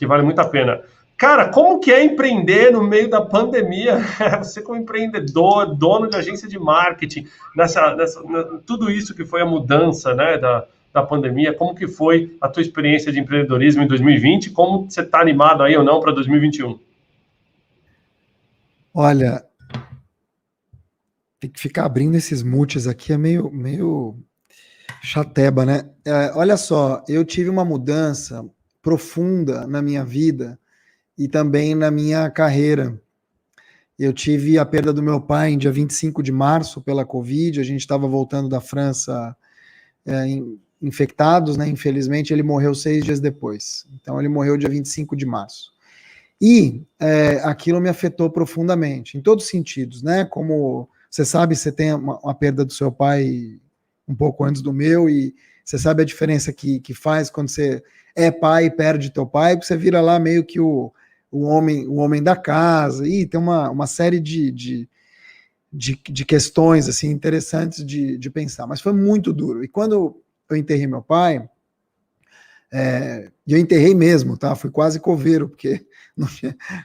vale muito a pena. Cara, como que é empreender no meio da pandemia? Você como empreendedor, dono de agência de marketing, tudo isso que foi a mudança, né, da pandemia, como que foi a tua experiência de empreendedorismo em 2020? Como você está animado aí ou não para 2021? Olha, tem que ficar abrindo esses mutes aqui, é meio chateba, né? Olha só, eu tive uma mudança profunda na minha vida e também na minha carreira. Eu tive a perda do meu pai em dia 25 de março pela Covid, a gente estava voltando da França infectados, né? Infelizmente ele morreu 6 dias depois. Então ele morreu dia 25 de março. E aquilo me afetou profundamente, em todos os sentidos, né? Como você sabe, você tem uma perda do seu pai um pouco antes do meu, e você sabe a diferença que faz quando você é pai e perde teu pai, porque você vira lá meio que o homem da casa, e tem uma série de questões assim interessantes de pensar, mas foi muito duro. E quando eu enterrei meu pai, e eu enterrei mesmo, tá? Fui quase coveiro, porque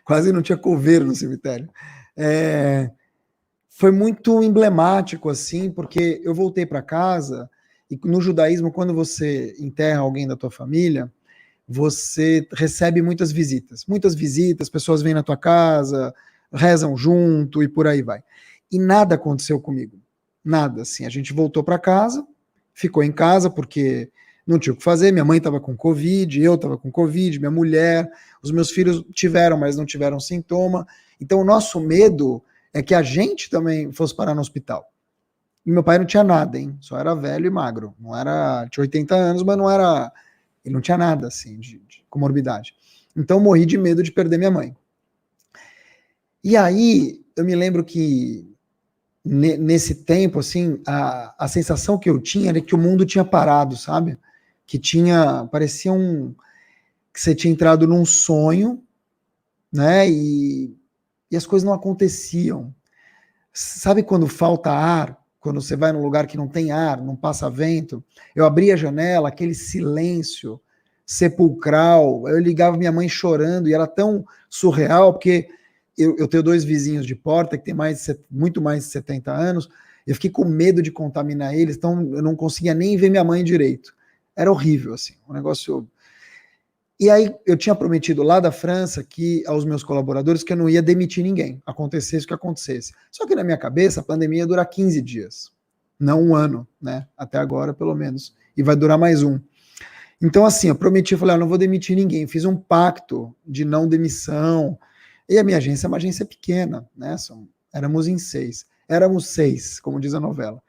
quase não tinha coveiro no cemitério. Foi muito emblemático, assim, porque eu voltei para casa, e no judaísmo, quando você enterra alguém da tua família, você recebe muitas visitas, pessoas vêm na tua casa, rezam junto e por aí vai. E nada aconteceu comigo, nada, assim, a gente voltou para casa, ficou em casa porque não tinha o que fazer, minha mãe estava com Covid, eu estava com Covid, minha mulher, os meus filhos tiveram, mas não tiveram sintoma, então o nosso medo é que a gente também fosse parar no hospital. E meu pai não tinha nada, hein, só era velho e magro, tinha 80 anos, mas ele não tinha nada, assim, de comorbidade. Então eu morri de medo de perder minha mãe. E aí, eu me lembro que nesse tempo, assim, a sensação que eu tinha era que o mundo tinha parado, sabe? Parecia que você tinha entrado num sonho, né, e as coisas não aconteciam. Sabe quando falta ar? Quando você vai num lugar que não tem ar, não passa vento? Eu abria a janela, aquele silêncio sepulcral, eu ligava minha mãe chorando, e era tão surreal, porque eu tenho 2 vizinhos de porta que tem muito mais de 70 anos, eu fiquei com medo de contaminar eles, então eu não conseguia nem ver minha mãe direito. Era horrível, assim, um negócio... E aí eu tinha prometido lá da França aos meus colaboradores que eu não ia demitir ninguém, acontecesse o que acontecesse. Só que na minha cabeça a pandemia ia durar 15 dias, não 1 ano, né? Até agora, pelo menos. E vai durar mais 1. Então, assim, eu prometi, falei, eu não vou demitir ninguém. Fiz um pacto de não demissão. E a minha agência é uma agência pequena, né? Éramos em 6. Éramos 6, como diz a novela.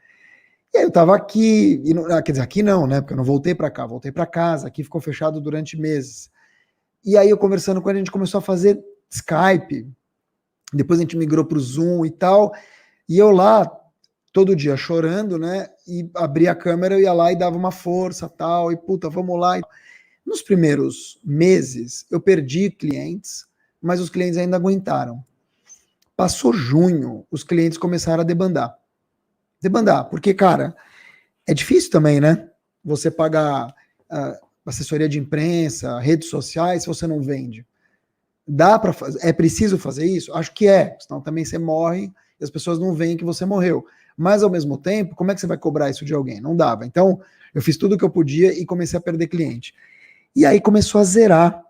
E aí eu estava aqui, quer dizer, aqui não, né? Porque eu não voltei para cá, voltei para casa, aqui ficou fechado durante meses. E aí eu conversando com ele, a gente começou a fazer Skype, depois a gente migrou para o Zoom e tal, e eu lá, todo dia chorando, né? E abria a câmera, eu ia lá e dava uma força, tal, e puta, vamos lá. Nos primeiros meses, eu perdi clientes, mas os clientes ainda aguentaram. Passou junho, os clientes começaram a debandar, porque, cara, é difícil também, né? Você pagar assessoria de imprensa, redes sociais, se você não vende. Dá para fazer? É preciso fazer isso? Acho que é, senão também você morre e as pessoas não veem que você morreu. Mas, ao mesmo tempo, como é que você vai cobrar isso de alguém? Não dava. Então, eu fiz tudo o que eu podia e comecei a perder cliente. E aí começou a zerar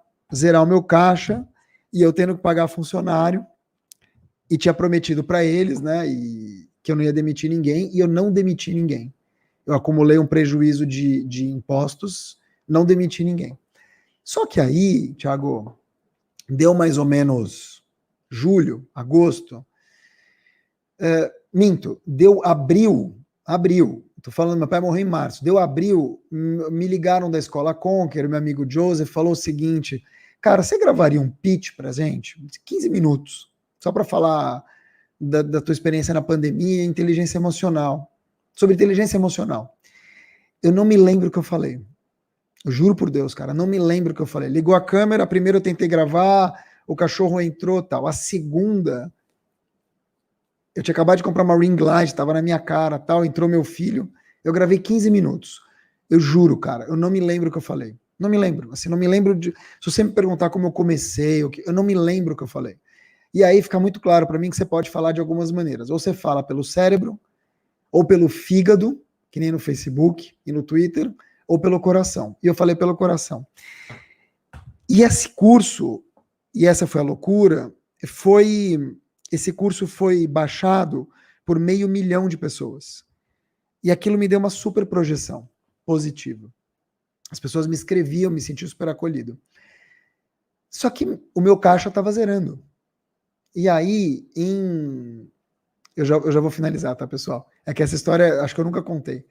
o meu caixa, e eu tendo que pagar funcionário, e tinha prometido para eles, né, e que eu não ia demitir ninguém, e eu não demiti ninguém. Eu acumulei um prejuízo de impostos, não demiti ninguém. Só que aí, Thiago, deu mais ou menos julho, agosto, deu abril, tô falando, meu pai morreu em março, deu abril, me ligaram da escola Conquer, meu amigo Joseph falou o seguinte, cara, você gravaria um pitch pra gente? 15 minutos, só para falar da tua experiência na pandemia e inteligência emocional, sobre inteligência emocional. Eu não me lembro o que eu falei. Eu juro por Deus, cara, não me lembro o que eu falei. Ligou a câmera, primeiro eu tentei gravar, o cachorro entrou, tal. A segunda, eu tinha acabado de comprar uma ring light, estava na minha cara, tal, entrou meu filho, eu gravei 15 minutos. Eu juro, cara, eu não me lembro o que eu falei. Não me lembro, assim, não me lembro de... Se você me perguntar como eu comecei, eu não me lembro o que eu falei. E aí fica muito claro para mim que você pode falar de algumas maneiras. Ou você fala pelo cérebro, ou pelo fígado, que nem no Facebook e no Twitter, ou pelo coração. E eu falei pelo coração. E esse curso, e essa foi a loucura, esse curso foi baixado por 500 mil de pessoas. E aquilo me deu uma super projeção positiva. As pessoas me escreviam, me senti super acolhido. Só que o meu caixa estava zerando. E aí, eu já vou finalizar, tá, pessoal? É que essa história, acho que eu nunca contei.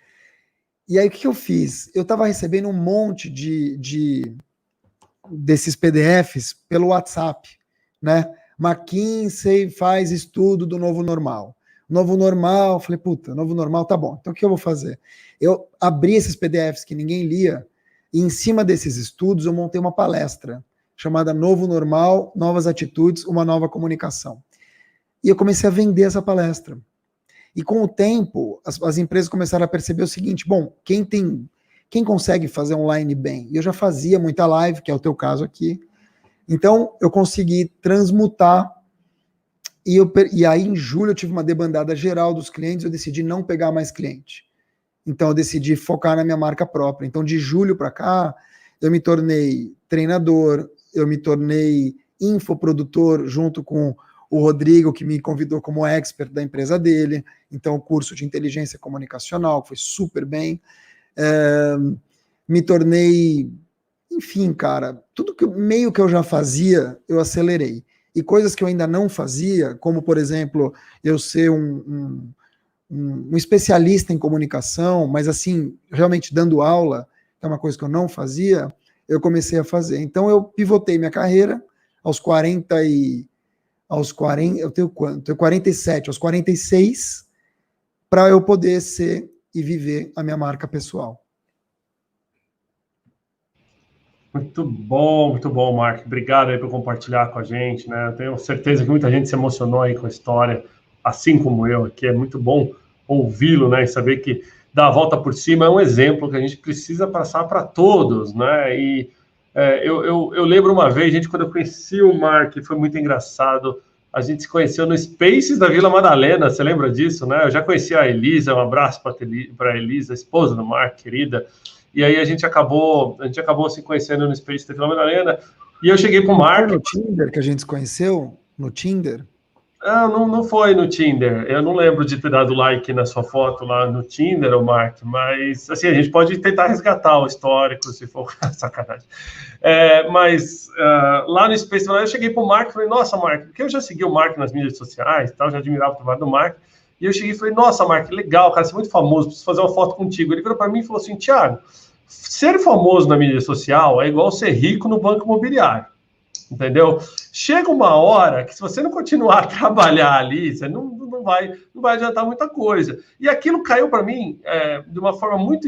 E aí, o que eu fiz? Eu estava recebendo um monte desses PDFs pelo WhatsApp, né? McKinsey faz estudo do novo normal. Novo normal, falei, puta, novo normal, tá bom. Então, o que eu vou fazer? Eu abri esses PDFs que ninguém lia, e em cima desses estudos eu montei uma palestra chamada Novo Normal, Novas Atitudes, uma Nova Comunicação. E eu comecei a vender essa palestra. E com o tempo, as empresas começaram a perceber o seguinte, bom, quem consegue fazer online bem? E eu já fazia muita live, que é o teu caso aqui. Então, eu consegui transmutar. E aí, em julho, eu tive uma debandada geral dos clientes, eu decidi não pegar mais cliente. Então, eu decidi focar na minha marca própria. Então, de julho para cá, eu me tornei treinador, eu me tornei infoprodutor junto com o Rodrigo, que me convidou como expert da empresa dele. Então, o curso de inteligência comunicacional, que foi super bem. Me tornei, enfim, cara, tudo que meio que eu já fazia, eu acelerei. E coisas que eu ainda não fazia, como, por exemplo, eu ser um especialista em comunicação, mas assim, realmente dando aula, que é uma coisa que eu não fazia, eu comecei a fazer. Então eu pivotei minha carreira aos 40, eu tenho quanto? Eu tenho 47, aos 46, para eu poder ser e viver a minha marca pessoal. Muito bom, Mark. Obrigado aí por compartilhar com a gente, né? Eu tenho certeza que muita gente se emocionou aí com a história, assim como eu aqui. É muito bom ouvi-lo, né? E saber que dar a volta por cima é um exemplo que a gente precisa passar para todos, né? E eu lembro uma vez, gente, quando eu conheci o Mark, foi muito engraçado. A gente se conheceu no Spaces da Vila Madalena, você lembra disso, né? Eu já conhecia a Elisa, um abraço para a Elisa, esposa do Mark, querida. E aí a gente acabou se conhecendo no Space da Vila Madalena, e eu cheguei pro Mark... Foi no Tinder que a gente se conheceu? No Tinder? Não foi no Tinder. Eu não lembro de ter dado like na sua foto lá no Tinder, o Mark, mas assim, a gente pode tentar resgatar o histórico, se for sacanagem. Mas lá no Space, eu cheguei pro Mark e falei, nossa, Mark, porque eu já segui o Mark nas mídias sociais, tal, já admirava o trabalho do Mark, e eu cheguei e falei, nossa, Mark, legal, cara, você é muito famoso, preciso fazer uma foto contigo. Ele virou para mim e falou assim, Thiago, ser famoso na mídia social é igual ser rico no banco imobiliário, entendeu? Chega uma hora que se você não continuar a trabalhar ali, você não vai adiantar muita coisa. E aquilo caiu para mim de uma forma muito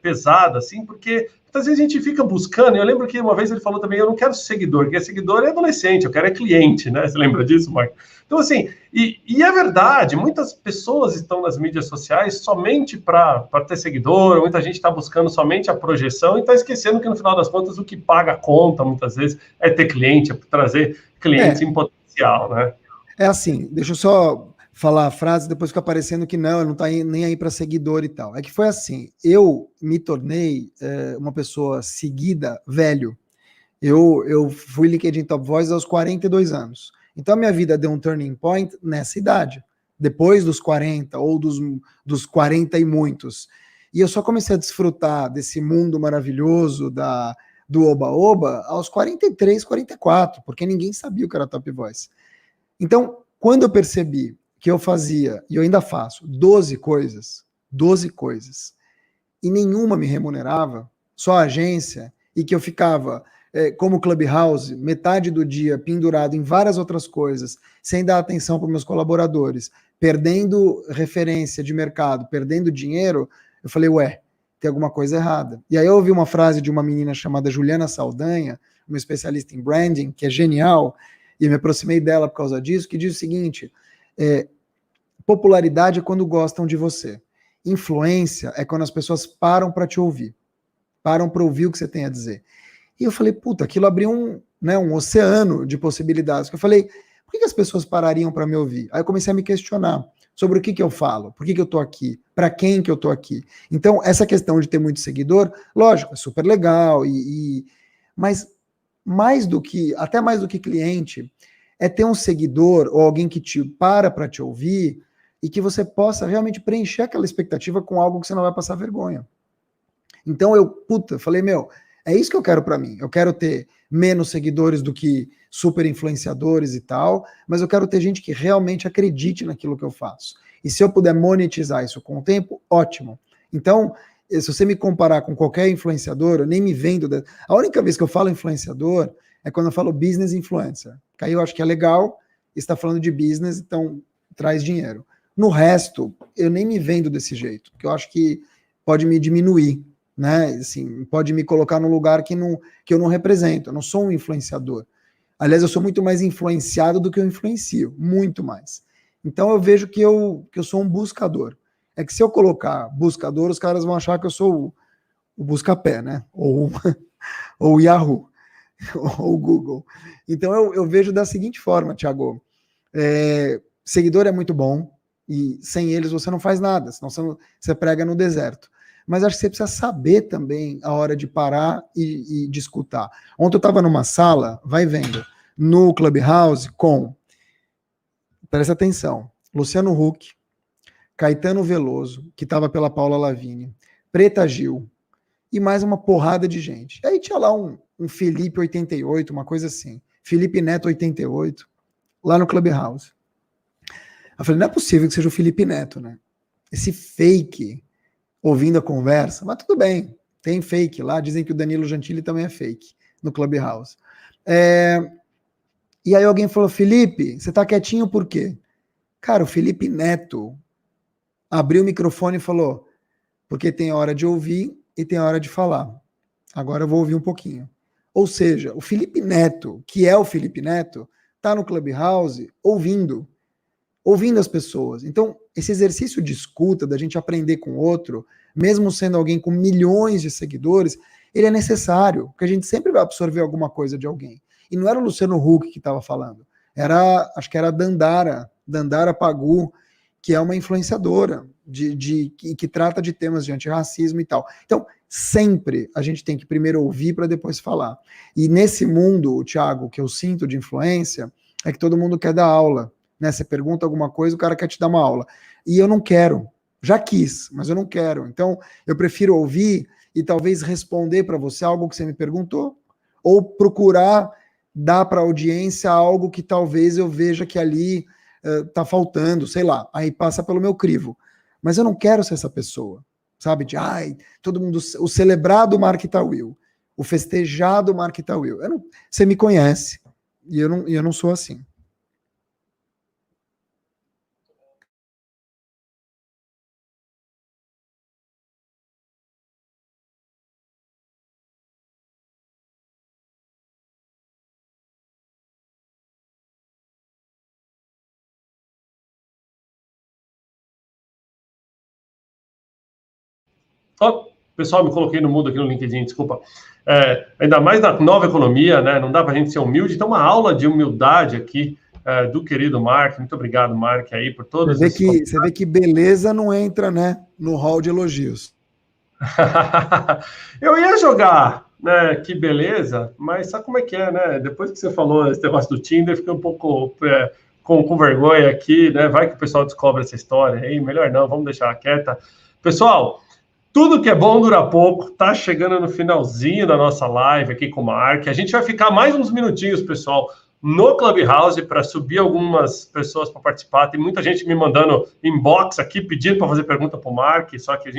pesada, assim, porque muitas vezes a gente fica buscando, e eu lembro que uma vez ele falou também, eu não quero seguidor, porque seguidor é adolescente, eu quero cliente, né? Você lembra disso, Mark? Então, assim, e é verdade, muitas pessoas estão nas mídias sociais somente para ter seguidor, muita gente está buscando somente a projeção e está esquecendo que, no final das contas, o que paga a conta, muitas vezes, é ter cliente, é trazer clientes em potencial, né? É assim, deixa eu só falar a frase, depois fica parecendo que não está nem aí para seguidor e tal. É que foi assim, eu me tornei uma pessoa seguida velho. Eu fui LinkedIn Top Voice aos 42 anos. Então a minha vida deu um turning point nessa idade, depois dos 40 ou dos 40 e muitos. E eu só comecei a desfrutar desse mundo maravilhoso do Oba-Oba aos 43, 44, porque ninguém sabia o que era Top Voice. Então, quando eu percebi que eu fazia, e eu ainda faço, 12 coisas, e nenhuma me remunerava, só a agência, e que eu ficava... como Clubhouse, metade do dia pendurado em várias outras coisas, sem dar atenção para os meus colaboradores, perdendo referência de mercado, perdendo dinheiro, eu falei, tem alguma coisa errada. E aí eu ouvi uma frase de uma menina chamada Juliana Saldanha, uma especialista em branding, que é genial, e me aproximei dela por causa disso, que diz o seguinte, popularidade é quando gostam de você. Influência é quando as pessoas param para te ouvir, param para ouvir o que você tem a dizer. E eu falei, puta, aquilo abriu um oceano de possibilidades. Eu falei, por que as pessoas parariam para me ouvir? Aí eu comecei a me questionar sobre o que eu falo, por que eu tô aqui, para quem que eu tô aqui. Então, essa questão de ter muito seguidor, lógico, é super legal, mas até mais do que cliente, é ter um seguidor ou alguém que te para te ouvir e que você possa realmente preencher aquela expectativa com algo que você não vai passar vergonha. Então eu falei, é isso que eu quero para mim. Eu quero ter menos seguidores do que super influenciadores e tal, mas eu quero ter gente que realmente acredite naquilo que eu faço. E se eu puder monetizar isso com o tempo, ótimo. Então, se você me comparar com qualquer influenciador, eu nem me vendo. A única vez que eu falo influenciador é quando eu falo business influencer. Porque aí eu acho que é legal, está falando de business, então traz dinheiro. No resto, eu nem me vendo desse jeito, porque eu acho que pode me diminuir, né? Assim, pode me colocar num lugar que eu não represento. Eu não sou um influenciador. Aliás, eu sou muito mais influenciado do que eu influencio, muito mais. Então eu vejo que eu sou um buscador. É que se eu colocar buscador, os caras vão achar que eu sou o busca-pé, né? Ou o Yahoo, ou o Google. Então eu vejo da seguinte forma, Thiago. Seguidor é muito bom, e sem eles você não faz nada, senão você prega no deserto. Mas acho que você precisa saber também a hora de parar e de escutar. Ontem eu estava numa sala, vai vendo, no Clubhouse presta atenção, Luciano Huck, Caetano Veloso, que estava pela Paula Lavigne, Preta Gil, e mais uma porrada de gente. Aí tinha lá um Felipe 88, uma coisa assim, Felipe Neto 88, lá no Clubhouse. Eu falei, não é possível que seja o Felipe Neto, né? Esse fake, ouvindo a conversa, mas tudo bem, tem fake lá, dizem que o Danilo Gentili também é fake, no Clubhouse. E aí alguém falou, Felipe, você tá quietinho por quê? Cara, o Felipe Neto abriu o microfone e falou, porque tem hora de ouvir e tem hora de falar. Agora eu vou ouvir um pouquinho. Ou seja, o Felipe Neto, que é o Felipe Neto, tá no Clubhouse ouvindo as pessoas. Então, esse exercício de escuta, da gente aprender com o outro, mesmo sendo alguém com milhões de seguidores, ele é necessário, porque a gente sempre vai absorver alguma coisa de alguém. E não era o Luciano Huck que estava falando, acho que era a Dandara Pagu, que é uma influenciadora, que trata de temas de antirracismo e tal. Então, sempre a gente tem que primeiro ouvir para depois falar. E nesse mundo, Thiago, que eu sinto de influência, é que todo mundo quer dar aula. Né? Você pergunta alguma coisa, o cara quer te dar uma aula. E eu não quero. Já quis, mas eu não quero. Então, eu prefiro ouvir e talvez responder para você algo que você me perguntou, ou procurar dar para a audiência algo que talvez eu veja que ali está faltando, sei lá. Aí passa pelo meu crivo. Mas eu não quero ser essa pessoa, sabe? Todo mundo, o celebrado Mark Tawil, o festejado Mark Tawil. Você me conhece, e eu não sou assim. Pessoal, me coloquei no mudo aqui no LinkedIn, desculpa. Ainda mais na nova economia, né? Não dá para a gente ser humilde. Então, uma aula de humildade aqui do querido Mark. Muito obrigado, Mark, aí por todas você vê que beleza não entra, né, no hall de elogios. Eu ia jogar, né? Que beleza, mas sabe como é que é, né? Depois que você falou esse negócio do Tinder, fiquei um pouco com vergonha aqui, né? Vai que o pessoal descobre essa história aí. Melhor não, vamos deixar quieta. Pessoal, tudo que é bom dura pouco, tá chegando no finalzinho da nossa live aqui com o Mark. A gente vai ficar mais uns minutinhos, pessoal, no Clubhouse para subir algumas pessoas para participar. Tem muita gente me mandando inbox aqui, pedindo para fazer pergunta para o Mark, só que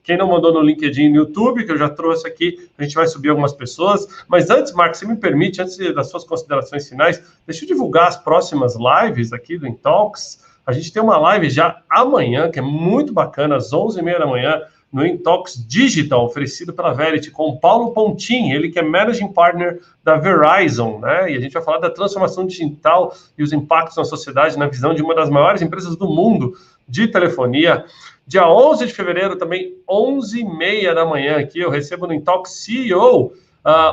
quem não mandou no LinkedIn e no YouTube, que eu já trouxe aqui, a gente vai subir algumas pessoas. Mas antes, Mark, se me permite, antes das suas considerações finais, deixa eu divulgar as próximas lives aqui do Intalks. A gente tem uma live já amanhã, que é muito bacana, às 11h30 da manhã, no Intox Digital, oferecido pela Verity, com o Paulo Pontin, ele que é Managing Partner da Verizon, né? E a gente vai falar da transformação digital e os impactos na sociedade, na visão de uma das maiores empresas do mundo de telefonia. Dia 11 de fevereiro, também 11h30 da manhã, aqui eu recebo no Intox CEO,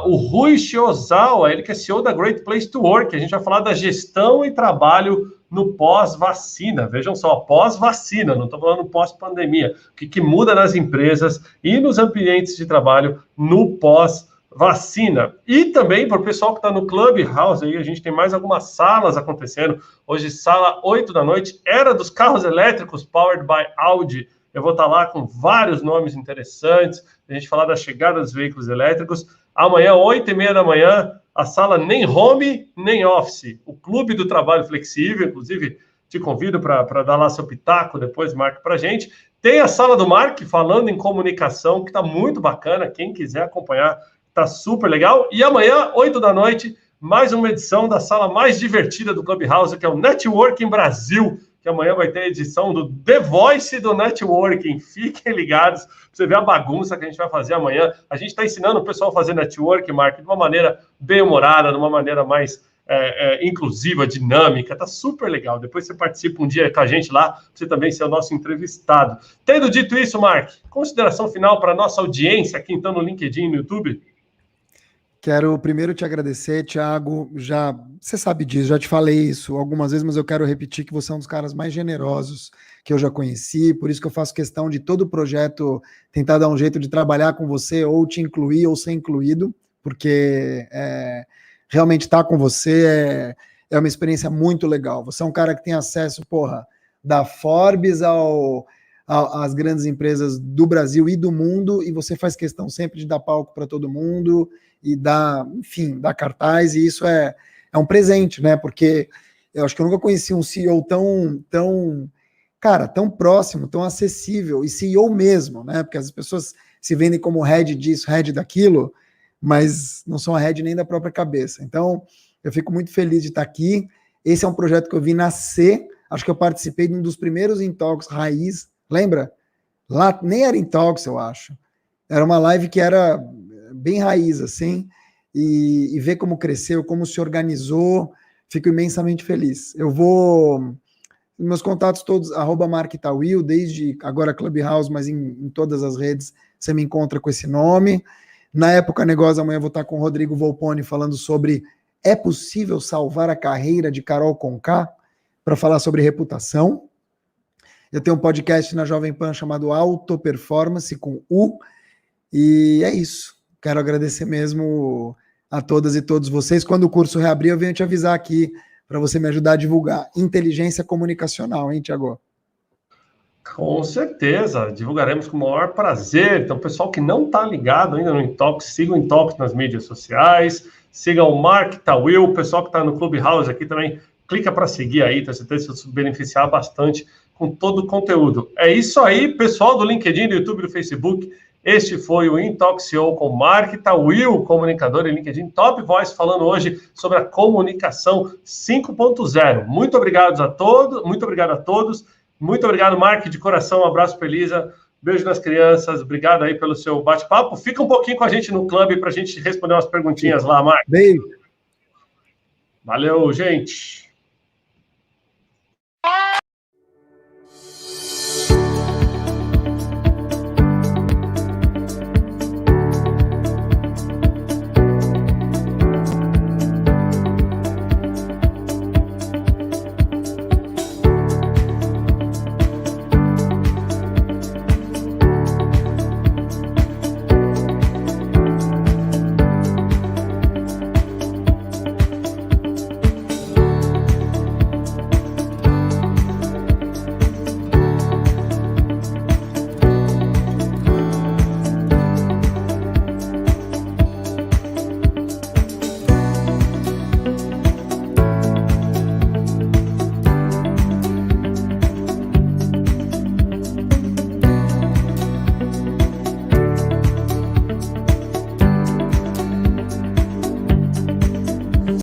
o Rui Shiozawa, ele que é CEO da Great Place to Work. A gente vai falar da gestão e trabalho no pós-vacina. Vejam só, pós-vacina, não estou falando pós-pandemia. O que muda nas empresas e nos ambientes de trabalho no pós-vacina. E também para o pessoal que está no Clubhouse, aí a gente tem mais algumas salas acontecendo. Hoje, sala 8 da noite, Era dos Carros Elétricos, powered by Audi. Eu vou estar lá com vários nomes interessantes, a gente falar da chegada dos veículos elétricos. Amanhã, 8h30 da manhã, a sala nem home, nem office. O Clube do Trabalho Flexível, inclusive, te convido para dar lá seu pitaco, depois marque para a gente. Tem a sala do Mark, falando em comunicação, que está muito bacana. Quem quiser acompanhar, está super legal. E amanhã, 8 da noite, mais uma edição da sala mais divertida do Clubhouse, que é o Networking Brasil, que amanhã vai ter a edição do The Voice do Networking. Fiquem ligados para você ver a bagunça que a gente vai fazer amanhã. A gente está ensinando o pessoal a fazer networking, Mark, de uma maneira bem humorada, de uma maneira mais inclusiva, dinâmica. Tá super legal. Depois você participa um dia com a gente lá, para você também ser o nosso entrevistado. Tendo dito isso, Mark, consideração final para a nossa audiência aqui, então, no LinkedIn e no YouTube? Quero primeiro te agradecer, Thiago. Você sabe disso, já te falei isso algumas vezes, mas eu quero repetir que você é um dos caras mais generosos que eu já conheci, por isso que eu faço questão de todo projeto tentar dar um jeito de trabalhar com você, ou te incluir, ou ser incluído, porque realmente estar com você é uma experiência muito legal. Você é um cara que tem acesso, da Forbes às grandes empresas do Brasil e do mundo, e você faz questão sempre de dar palco para todo mundo, e dar cartaz, e isso é um presente, né? Porque eu acho que eu nunca conheci um CEO tão próximo, tão acessível, e CEO mesmo, né? Porque as pessoas se vendem como head disso, head daquilo, mas não são a head nem da própria cabeça. Então, eu fico muito feliz de estar aqui. Esse é um projeto que eu vi nascer, acho que eu participei de um dos primeiros Intox raiz, lembra? Lá nem era Intox, eu acho. Era uma live que era bem raiz, assim, e ver como cresceu, como se organizou, fico imensamente feliz. Eu vou... Meus contatos todos, @marktawil, desde agora Clubhouse, mas em todas as redes você me encontra com esse nome. Na época Negócio, amanhã eu vou estar com o Rodrigo Volponi falando sobre é possível salvar a carreira de Carol Conká, para falar sobre reputação. Eu tenho um podcast na Jovem Pan chamado Auto Performance, com U, e é isso. Quero agradecer mesmo a todas e todos vocês. Quando o curso reabrir, eu venho te avisar aqui para você me ajudar a divulgar. Inteligência comunicacional, hein, Thiago? Com certeza, divulgaremos com o maior prazer. Então, pessoal que não está ligado ainda no Intox, siga o Intox nas mídias sociais, siga o Mark Tawil, o pessoal que está no Clubhouse aqui também, clica para seguir aí, tenho certeza que você vai se beneficiar bastante com todo o conteúdo. É isso aí, pessoal do LinkedIn, do YouTube, do Facebook. Este foi o Intox CEO com Mark Tawil, comunicador em LinkedIn Top Voice, falando hoje sobre a comunicação 5.0. Muito obrigado a todos, muito obrigado, Mark, de coração, um abraço para Elisa, beijo nas crianças, obrigado aí pelo seu bate-papo. Fica um pouquinho com a gente no clube para a gente responder umas perguntinhas lá, Mark. Beijo. Valeu, gente.